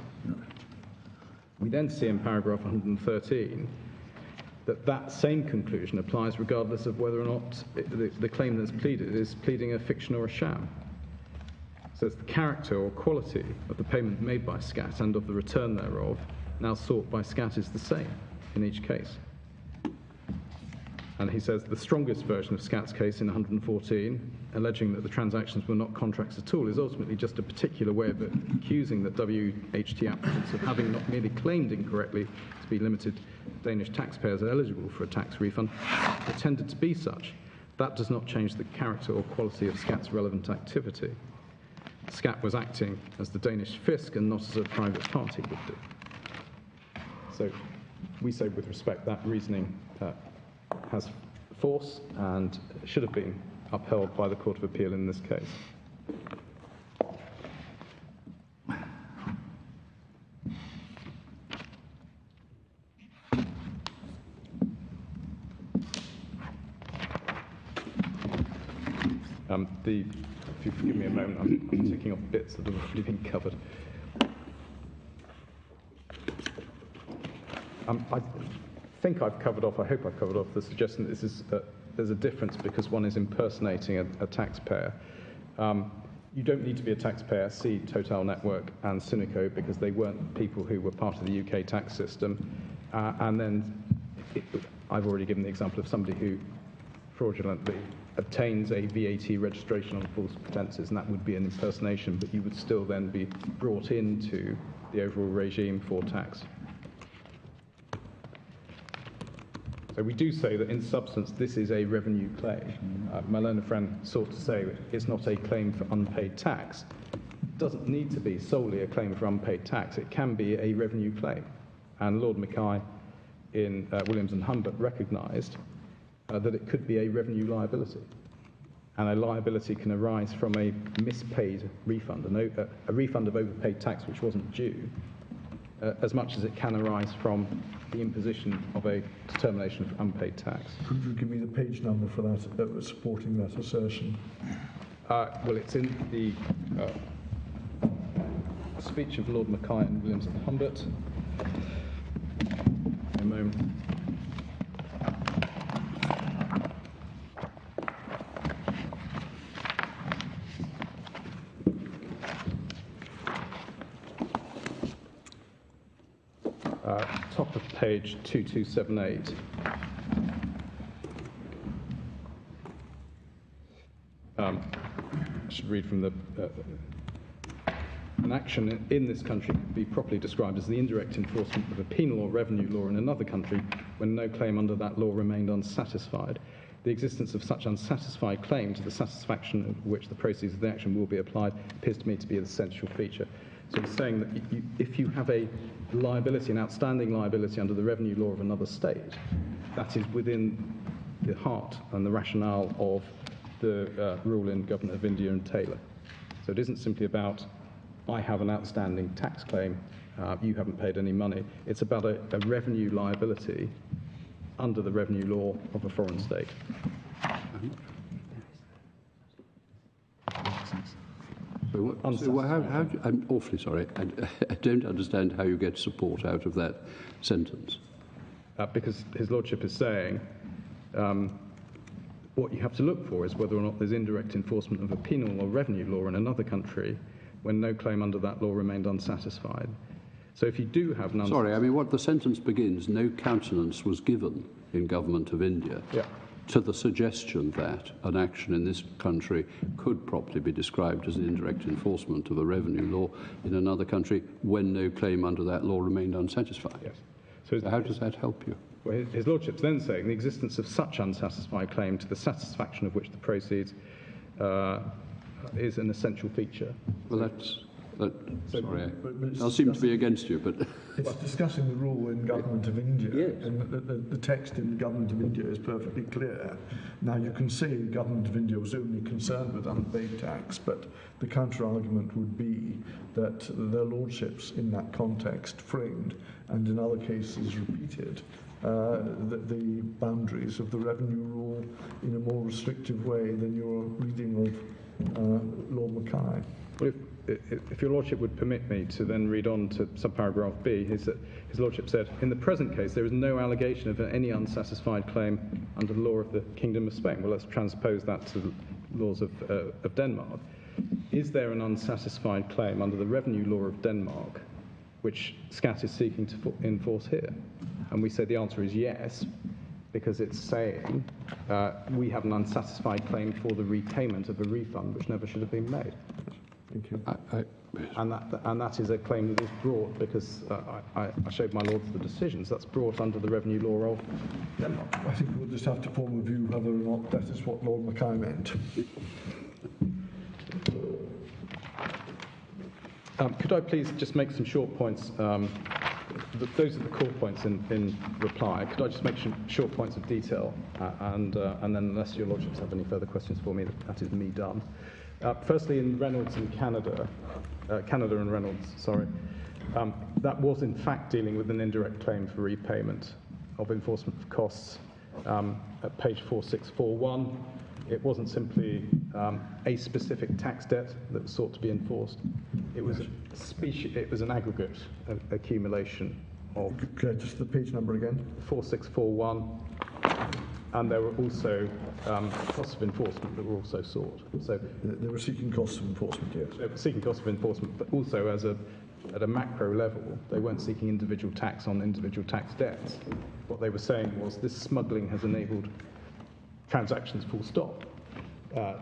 We then see in paragraph 113 that same conclusion applies regardless of whether or not the claim that's pleaded is pleading a fiction or a sham. So it's the character or quality of the payment made by SCAT and of the return thereof now sought by SCAT is the same in each case. And he says the strongest version of SCAT's case in 114, alleging that the transactions were not contracts at all, is ultimately just a particular way of accusing the WHT applicants of having not merely claimed incorrectly to be limited Danish taxpayers eligible for a tax refund, pretended to be such. That does not change the character or quality of SCAT's relevant activity. SCAT was acting as the Danish fisc and not as a private party would do. So we say with respect that reasoning has force and should have been upheld by the Court of Appeal in this case. If you forgive me a moment, I'm ticking off bits that have already been covered. I think I've covered off, I hope I've covered off the suggestion that this is, there's a difference because one is impersonating a taxpayer. You don't need to be a taxpayer, see Total Network and Cineco, because they weren't people who were part of the UK tax system. And then I've already given the example of somebody who fraudulently obtains a VAT registration on false pretenses, and that would be an impersonation, but you would still then be brought into the overall regime for tax. So we do say that in substance this is a revenue claim. My learned friend sought to say it's not a claim for unpaid tax. It doesn't need to be solely a claim for unpaid tax. It can be a revenue claim. And Lord Mackay in Williams and Humbert recognised that it could be a revenue liability. And a liability can arise from a mispaid refund, a refund of overpaid tax which wasn't due, as much as it can arise from the imposition of a determination of unpaid tax. Could you give me the page number for that, supporting that assertion? Well, it's in the speech of Lord Mackay and Williams and Humbert. A moment. Top of page 2278. I should read from the... an action in this country could be properly described as the indirect enforcement of a penal or revenue law in another country when no claim under that law remained unsatisfied. The existence of such unsatisfied claim to the satisfaction of which the proceeds of the action will be applied appears to me to be an essential feature. So it's saying that if you have a liability, an outstanding liability under the revenue law of another state, that is within the heart and the rationale of the rule in Government of India and Taylor. So it isn't simply about, I have an outstanding tax claim, you haven't paid any money. It's about a revenue liability under the revenue law of a foreign state. I'm awfully sorry. I don't understand how you get support out of that sentence. Because His Lordship is saying what you have to look for is whether or not there's indirect enforcement of a penal or revenue law in another country when no claim under that law remained unsatisfied. So if you do have an Sorry, I mean, what the sentence begins, no countenance was given in Government of India to the suggestion that an action in this country could properly be described as an indirect enforcement of a revenue law in another country when no claim under that law remained unsatisfied. Yes. So how does that help you? Well, His Lordship's then saying the existence of such unsatisfied claim to the satisfaction of which the proceeds is an essential feature. Well, sorry, I'll seem to be against you, but... It's discussing the rule in Government of India, yes. And the text in Government of India is perfectly clear. Now, you can say Government of India was only concerned with unpaid tax, but the counter-argument would be that their lordships in that context framed, and in other cases repeated, the boundaries of the revenue rule in a more restrictive way than your reading of Lord Mackay. Well, if your Lordship would permit me to then read on to subparagraph B, is that His Lordship said, in the present case, there is no allegation of any unsatisfied claim under the law of the Kingdom of Spain. Well, let's transpose that to the laws of Denmark. Is there an unsatisfied claim under the revenue law of Denmark, which SCAT is seeking to enforce here? And we say the answer is yes, because it's saying we have an unsatisfied claim for the repayment of a refund which never should have been made. Thank you. And that is a claim that is brought because I showed my lords the decisions. That's brought under the revenue law of Denmark. I think we'll just have to form a view whether or not that is what Lord Mackay meant. Could I please just make some short points? Those are the core points in reply. Could I just make some short points of detail? And then, unless your lordships have any further questions for me, that is me done. Firstly, in Reynolds and Canada and Reynolds, sorry, that was in fact dealing with an indirect claim for repayment of enforcement of costs at page 4641. It wasn't simply a specific tax debt that was sought to be enforced. It was it was an aggregate accumulation of Okay, just the page number again. 4641, and there were also costs of enforcement that were also sought. So They were seeking costs of enforcement, yes. they were seeking costs of enforcement, but also at a macro level, they weren't seeking individual tax on individual tax debts. What they were saying was this smuggling has enabled transactions, full stop,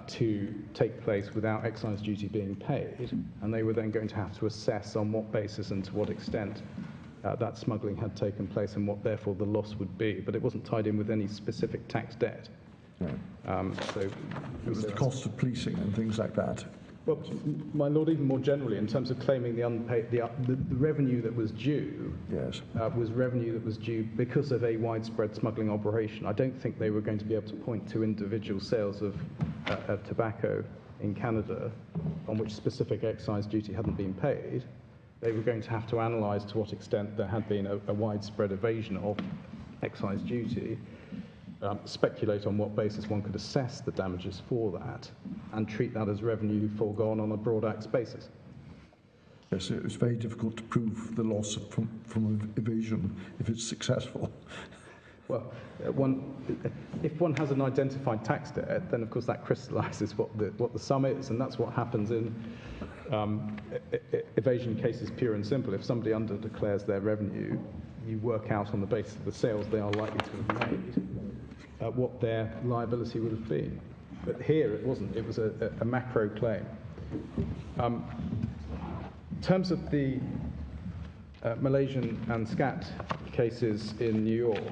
to take place without excise duty being paid, and they were then going to have to assess on what basis and to what extent that smuggling had taken place and what therefore the loss would be. But it wasn't tied in with any specific tax debt. No. So It was the cost of policing and things like that. Well, my lord, even more generally, in terms of claiming the unpaid, the revenue that was due, Yes. was revenue that was due because of a widespread smuggling operation. I don't think they were going to be able to point to individual sales of tobacco in Canada on which specific excise duty hadn't been paid. They were going to have to analyse to what extent there had been a widespread evasion of excise duty, speculate on what basis one could assess the damages for that, and treat that as revenue foregone on a broad acts basis. Yes, it was very difficult to prove the loss from evasion if it's successful. Well, if one has an identified tax debt, then of course that crystallises what the sum is, and that's what happens in evasion cases, pure and simple. If somebody underdeclares their revenue, you work out on the basis of the sales they are likely to have made what their liability would have been. But here it wasn't. It was a macro claim. In terms of the Malaysian and Scat cases in New York,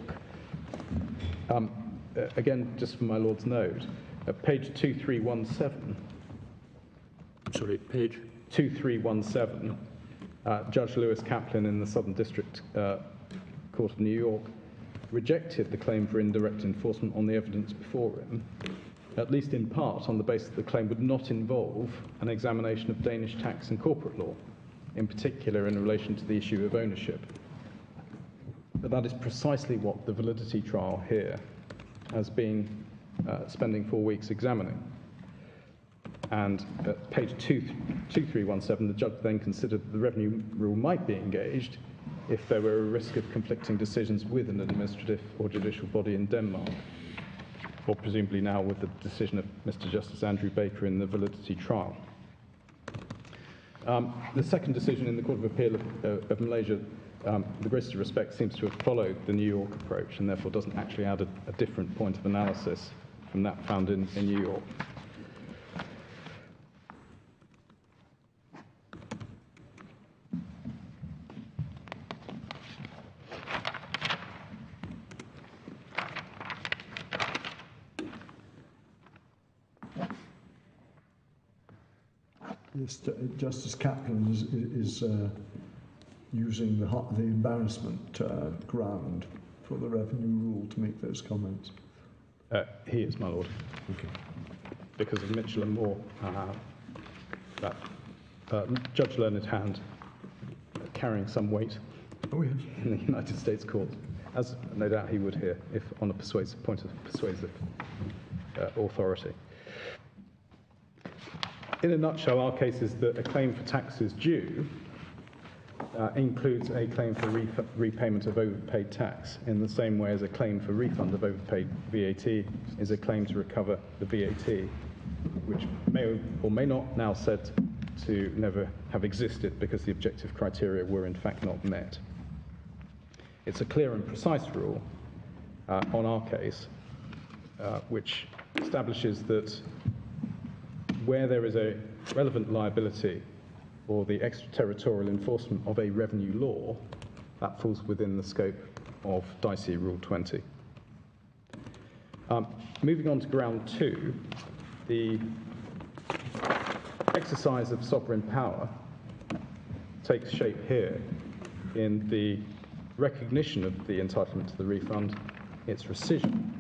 again, just for my Lord's note, page 2317. Sorry, page? 2317. Judge Lewis Kaplan in the Southern District Court of New York rejected the claim for indirect enforcement on the evidence before him, at least in part on the basis that the claim would not involve an examination of Danish tax and corporate law, in particular in relation to the issue of ownership. But that is precisely what the validity trial here has been spending 4 weeks examining. And at page 2317, the judge then considered that the revenue rule might be engaged if there were a risk of conflicting decisions with an administrative or judicial body in Denmark, or presumably now with the decision of Mr. Justice Andrew Baker in the validity trial. The second decision in the Court of Appeal of Malaysia, the greatest respect, seems to have followed the New York approach and therefore doesn't actually add a different point of analysis from that found in New York. Yes, Justice Kaplan is using the embarrassment ground for the revenue rule to make those comments. He is, my lord. Okay. Because of Mitchell and Moore, that Judge Learned Hand carrying some weight Oh, yes. in the United States court, as no doubt he would here if on a point of persuasive authority. In a nutshell, our case is that a claim for taxes due includes a claim for repayment of overpaid tax in the same way as a claim for refund of overpaid VAT is a claim to recover the VAT, which may or may not now said to never have existed because the objective criteria were in fact not met. It's a clear and precise rule on our case, which establishes that where there is a relevant liability or the extraterritorial enforcement of a revenue law, that falls within the scope of Dicey Rule 20. Moving on to ground 2, the exercise of sovereign power takes shape here in the recognition of the entitlement to the refund, its rescission,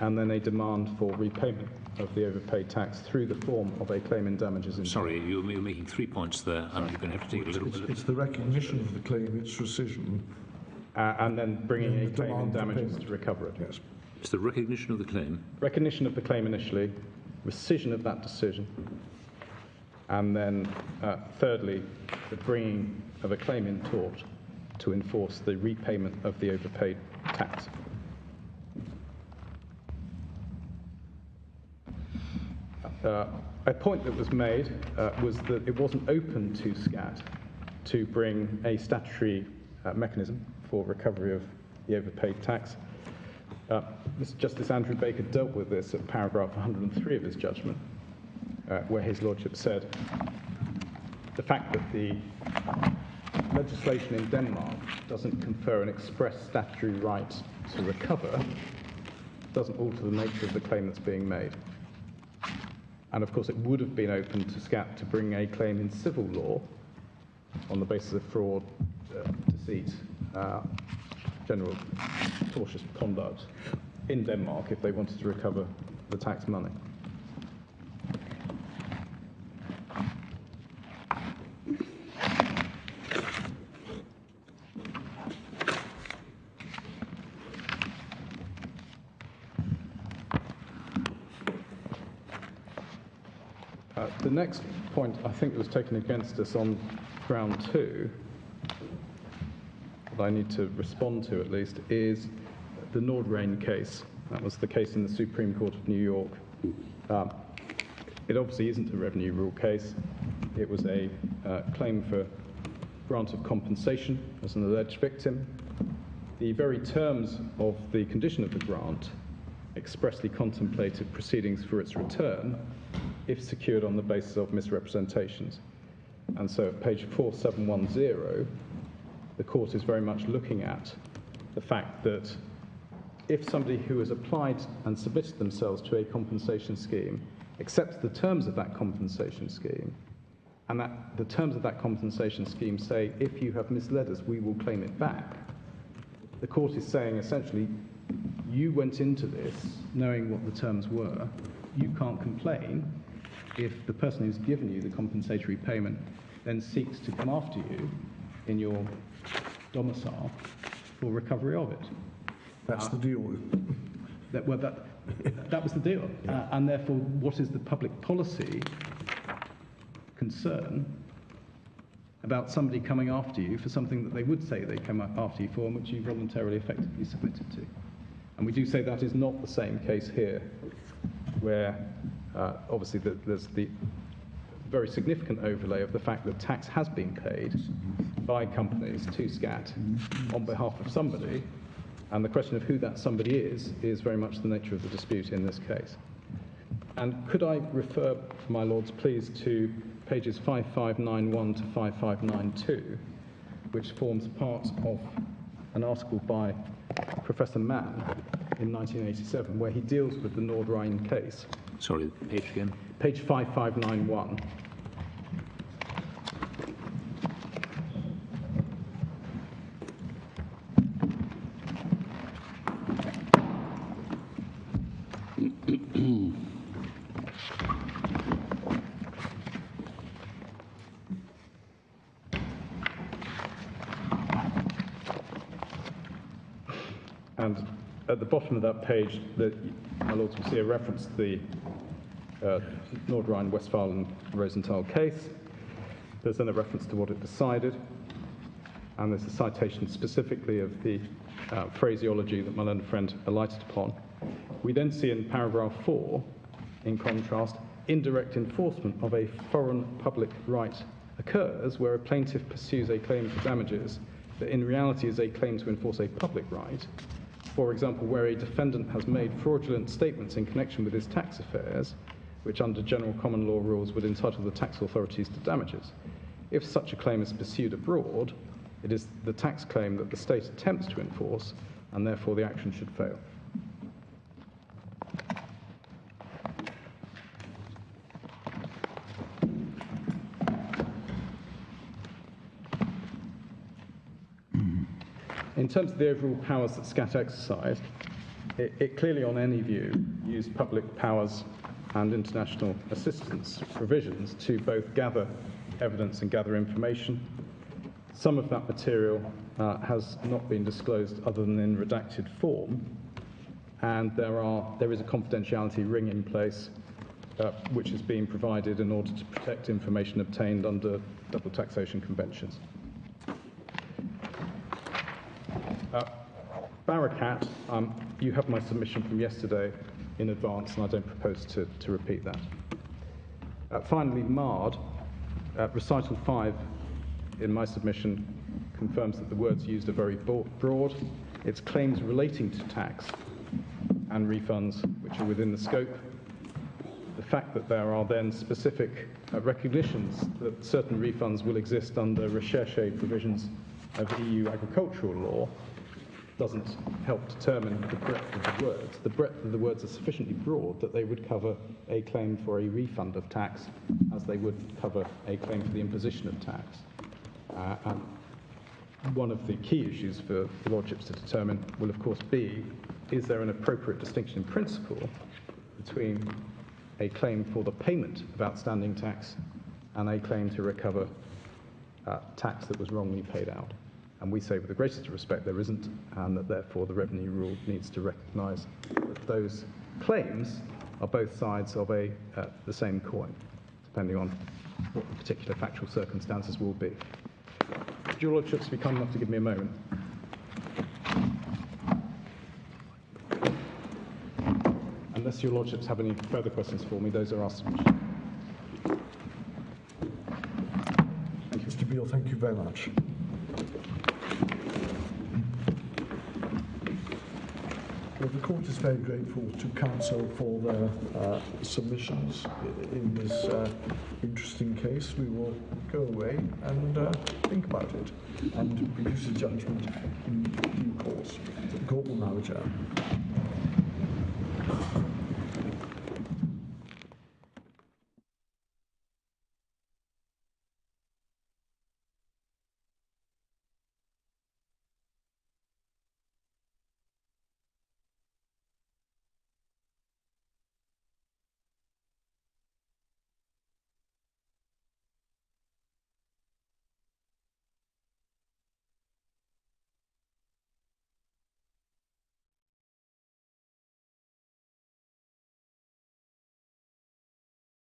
and then a demand for repayment of the overpaid tax through the form of a claim in damages. Sorry, you're making 3 points there, and you're going to have to take a little bit. It's the recognition of the claim, its rescission. And then bringing a claim in damages to recover it. Yes. It's the recognition of the claim. Recognition of the claim initially, rescission of that decision, and then thirdly, the bringing of a claim in tort to enforce the repayment of the overpaid tax. A point that was made was that it wasn't open to SCAT to bring a statutory mechanism for recovery of the overpaid tax. Mr. Justice Andrew Baker dealt with this at paragraph 103 of his judgment, where his lordship said the fact that the legislation in Denmark doesn't confer an express statutory right to recover doesn't alter the nature of the claim that's being made. And of course, it would have been open to SCAT to bring a claim in civil law on the basis of fraud, deceit, general tortious conduct in Denmark if they wanted to recover the tax money. The next point I think was taken against us on ground 2, that I need to respond to at least, is the Nordrain case. That was the case in the Supreme Court of New York. It obviously isn't a revenue rule case. It was a claim for grant of compensation as an alleged victim. The very terms of the condition of the grant expressly contemplated proceedings for its return if secured on the basis of misrepresentations. And so at page 4710, the court is very much looking at the fact that if somebody who has applied and submitted themselves to a compensation scheme accepts the terms of that compensation scheme, and that the terms of that compensation scheme say, if you have misled us, we will claim it back, the court is saying essentially, you went into this knowing what the terms were, you can't complain if the person who's given you the compensatory payment then seeks to come after you in your domicile for recovery of it. That's the deal. That was the deal. Yeah. And therefore, what is the public policy concern about somebody coming after you for something that they would say they come after you for and which you voluntarily effectively submitted to? And we do say that is not the same case here, where obviously there's the very significant overlay of the fact that tax has been paid by companies to SCAT on behalf of somebody, and the question of who that somebody is very much the nature of the dispute in this case. And could I refer, my lords, please, to pages 5591 to 5592, which forms part of an article by Professor Mann in 1987, where he deals with the Nordrain case. Sorry, page again? Page 5591. And at the bottom of that page, my lords will see a reference to the Nordrhein-Westfalen-Rosenthal case. There's then a reference to what it decided, and there's a citation specifically of the phraseology that my learned friend alighted upon. We then see in paragraph 4, in contrast, indirect enforcement of a foreign public right occurs where a plaintiff pursues a claim for damages that in reality is a claim to enforce a public right. For example, where a defendant has made fraudulent statements in connection with his tax affairs, which under general common law rules would entitle the tax authorities to damages. If such a claim is pursued abroad, it is the tax claim that the state attempts to enforce, and therefore the action should fail. In terms of the overall powers that SCAT exercised, it clearly, on any view, used public powers and international assistance provisions to both gather evidence and gather information. Some of that material has not been disclosed other than in redacted form, and there is a confidentiality ring in place which is being provided in order to protect information obtained under double taxation conventions. Barakat, you have my submission from yesterday in advance, and I don't propose to repeat that. Finally, Mard, recital 5 in my submission confirms that the words used are very broad. It's claims relating to tax and refunds which are within the scope. The fact that there are then specific recognitions that certain refunds will exist under recherche provisions of EU agricultural law doesn't help determine the breadth of the words. The breadth of the words are sufficiently broad that they would cover a claim for a refund of tax as they would cover a claim for the imposition of tax. And one of the key issues for the Lordships to determine will, of course, be, is there an appropriate distinction in principle between a claim for the payment of outstanding tax and a claim to recover tax that was wrongly paid out? And we say with the greatest respect there isn't, and that therefore the revenue rule needs to recognise that those claims are both sides of the same coin, depending on what the particular factual circumstances will be. Would your Lordships be kind enough to give me a moment? Unless your Lordships have any further questions for me, those are our submissions. Mr. Beale, thank you very much. Well, the court is very grateful to counsel for their submissions in this interesting case. We will go away and think about it and produce a judgment in due course. The court will now adjourn.